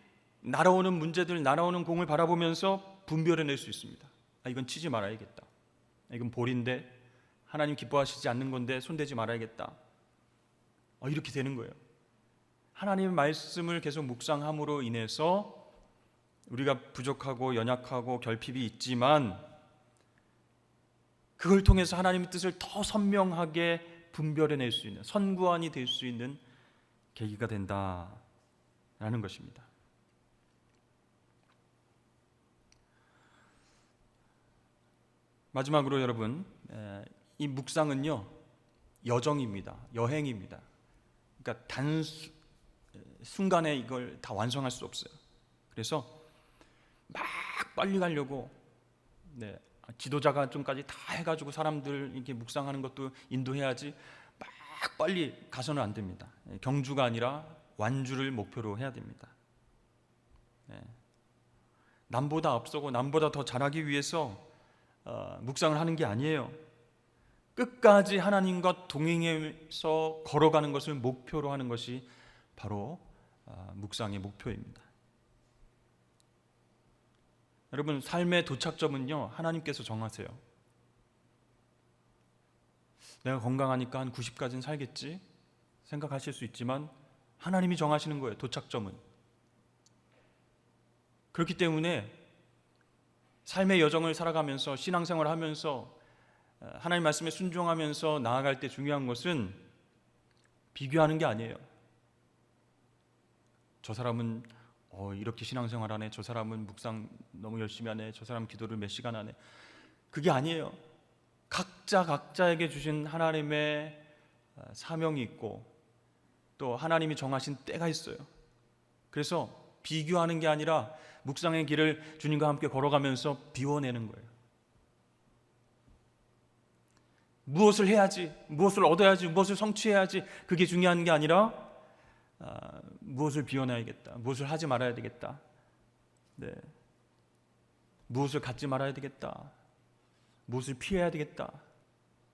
날아오는 문제들, 날아오는 공을 바라보면서 분별해낼 수 있습니다. 이건 치지 말아야겠다, 이건 볼인데 하나님 기뻐하시지 않는 건데 손대지 말아야겠다, 이렇게 되는 거예요. 하나님의 말씀을 계속 묵상함으로 인해서 우리가 부족하고 연약하고 결핍이 있지만 그걸 통해서 하나님의 뜻을 더 선명하게 분별해낼 수 있는, 선구안이 될 수 있는 계기가 된다라는 것입니다. 마지막으로 여러분, 이 묵상은요, 여정입니다. 여행입니다. 그러니까 순간에 이걸 다 완성할 수 없어요. 그래서 막 빨리 가려고 지도자가 좀까지 다 해가지고 사람들 이렇게 묵상하는 것도 인도해야지 막 빨리 가서는 안 됩니다. 경주가 아니라 완주를 목표로 해야 됩니다. 남보다 앞서고 남보다 더 잘하기 위해서 묵상을 하는 게 아니에요. 끝까지 하나님과 동행해서 걸어가는 것을 목표로 하는 것이 바로 묵상의 목표입니다. 여러분, 삶의 도착점은요, 하나님께서 정하세요. 내가 건강하니까 한 90까지는 살겠지 생각하실 수 있지만 하나님이 정하시는 거예요, 도착점은. 그렇기 때문에 삶의 여정을 살아가면서, 신앙생활을 하면서, 하나님 말씀에 순종하면서 나아갈 때 중요한 것은 비교하는 게 아니에요. 저 사람은 이렇게 신앙생활 하네, 저 사람은 묵상 너무 열심히 하네, 저 사람 기도를 몇 시간 하네. 그게 아니에요. 각자에게 주신 하나님의 사명이 있고 또 하나님이 정하신 때가 있어요. 그래서 비교하는 게 아니라 묵상의 길을 주님과 함께 걸어가면서 비워내는 거예요. 무엇을 해야지, 무엇을 얻어야지, 무엇을 성취해야지, 그게 중요한 게 아니라 무엇을 비워내야겠다, 무엇을 하지 말아야 되겠다, 무엇을 갖지 말아야 되겠다, 무엇을 피해야 되겠다.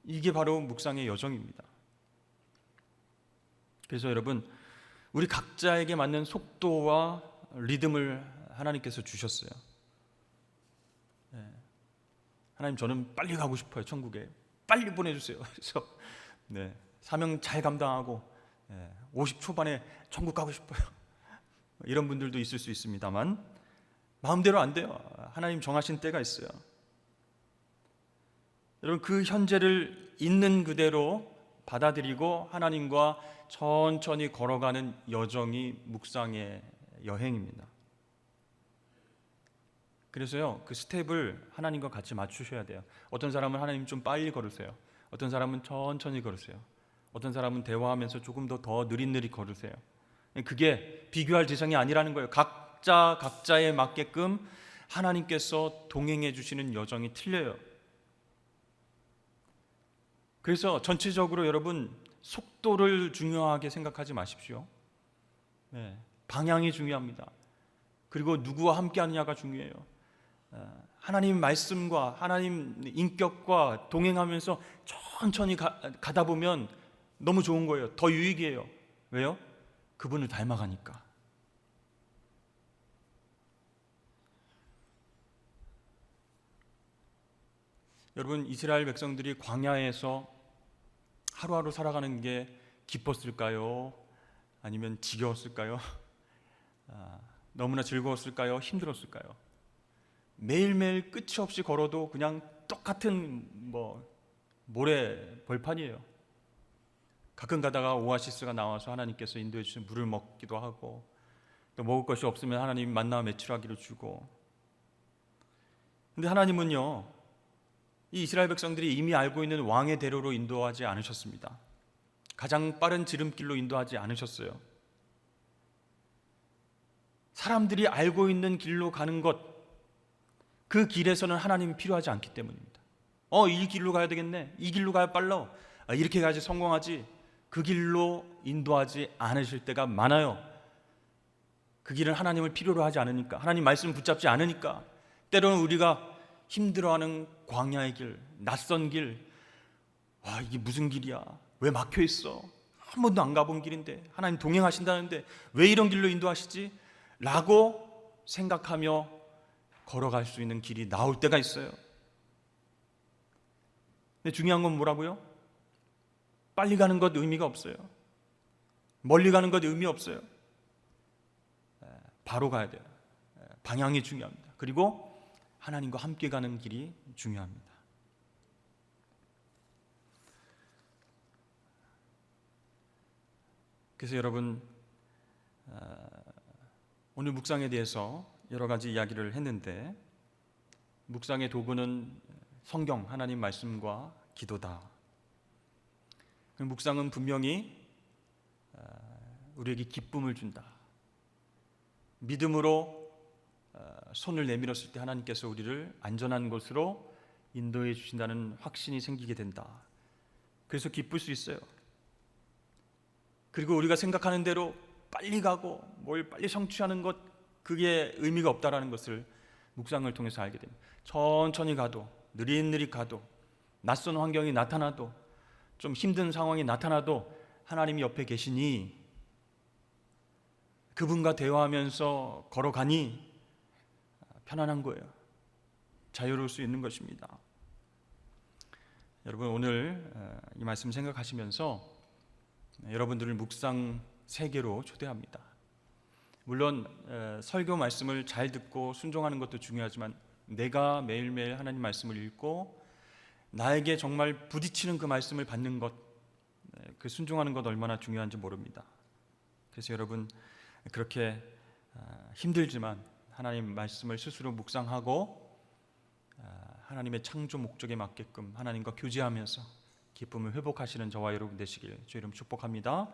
이게 바로 묵상의 여정입니다. 그래서 여러분, 우리 각자에게 맞는 속도와 리듬을 하나님께서 주셨어요. 하나님, 저는 빨리 가고 싶어요. 천국에 빨리 보내주세요. 그래서 사명 잘 감당하고 50 초반에 천국 가고 싶어요. 이런 분들도 있을 수 있습니다만 마음대로 안 돼요. 하나님 정하신 때가 있어요. 여러분, 그 현재를 있는 그대로 받아들이고 하나님과 천천히 걸어가는 여정이 묵상의 여행입니다. 그래서요, 그 스텝을 하나님과 같이 맞추셔야 돼요. 어떤 사람은 하나님 좀 빨리 걸으세요. 어떤 사람은 천천히 걸으세요. 어떤 사람은 대화하면서 조금 더 느릿느릿 걸으세요. 그게 비교할 대상이 아니라는 거예요. 각자에 맞게끔 하나님께서 동행해 주시는 여정이 틀려요. 그래서 전체적으로 여러분 속도를 중요하게 생각하지 마십시오. 네, 방향이 중요합니다. 그리고 누구와 함께 하느냐가 중요해요. 하나님 말씀과 하나님 인격과 동행하면서 천천히 가다 보면 너무 좋은 거예요. 더 유익이에요. 왜요? 그분을 닮아가니까. 여러분, 이스라엘 백성들이 광야에서 하루하루 살아가는 게 기뻤을까요? 아니면 지겨웠을까요? 너무나 즐거웠을까요? 힘들었을까요? 매일매일 끝이 없이 걸어도 그냥 똑같은 모래 벌판이에요. 가끔 가다가 오아시스가 나와서 하나님께서 인도해 주신 물을 먹기도 하고, 또 먹을 것이 없으면 하나님 만나 매출하기를 주고. 근데 하나님은요, 이 이스라엘 백성들이 이미 알고 있는 왕의 대로로 인도하지 않으셨습니다. 가장 빠른 지름길로 인도하지 않으셨어요. 사람들이 알고 있는 길로 가는 것, 그 길에서는 하나님이 필요하지 않기 때문입니다. 이 길로 가야 되겠네, 이 길로 가야 빨라, 이렇게 가야지 성공하지, 그 길로 인도하지 않으실 때가 많아요. 그 길은 하나님을 필요로 하지 않으니까, 하나님 말씀 붙잡지 않으니까. 때로는 우리가 힘들어하는 광야의 길, 낯선 길, 이게 무슨 길이야, 왜 막혀 있어, 한 번도 안 가본 길인데 하나님 동행하신다는데 왜 이런 길로 인도하시지? 라고 생각하며 걸어갈 수 있는 길이 나올 때가 있어요. 근데 중요한 건 뭐라고요? 빨리 가는 것 의미가 없어요. 멀리 가는 것 의미 없어요. 바로 가야 돼요. 방향이 중요합니다. 그리고 하나님과 함께 가는 길이 중요합니다. 그래서 여러분, 오늘 묵상에 대해서 여러 가지 이야기를 했는데, 묵상의 도구는 성경, 하나님 말씀과 기도다. 묵상은 분명히 우리에게 기쁨을 준다. 믿음으로 손을 내밀었을 때 하나님께서 우리를 안전한 곳으로 인도해 주신다는 확신이 생기게 된다. 그래서 기쁠 수 있어요. 그리고 우리가 생각하는 대로 빨리 가고 뭘 빨리 성취하는 것, 그게 의미가 없다라는 것을 묵상을 통해서 알게 됩니다. 천천히 가도, 느릿느릿 가도, 낯선 환경이 나타나도, 좀 힘든 상황이 나타나도 하나님이 옆에 계시니, 그분과 대화하면서 걸어가니 편안한 거예요. 자유로울 수 있는 것입니다. 여러분, 오늘 이 말씀 생각하시면서 여러분들을 묵상 세계로 초대합니다. 물론 설교 말씀을 잘 듣고 순종하는 것도 중요하지만, 내가 매일매일 하나님 말씀을 읽고 나에게 정말 부딪히는 그 말씀을 받는 것, 그 순종하는 것 얼마나 중요한지 모릅니다. 그래서 여러분, 그렇게 힘들지만 하나님 말씀을 스스로 묵상하고 하나님의 창조 목적에 맞게끔 하나님과 교제하면서 기쁨을 회복하시는 저와 여러분 되시길 주의 이름 축복합니다.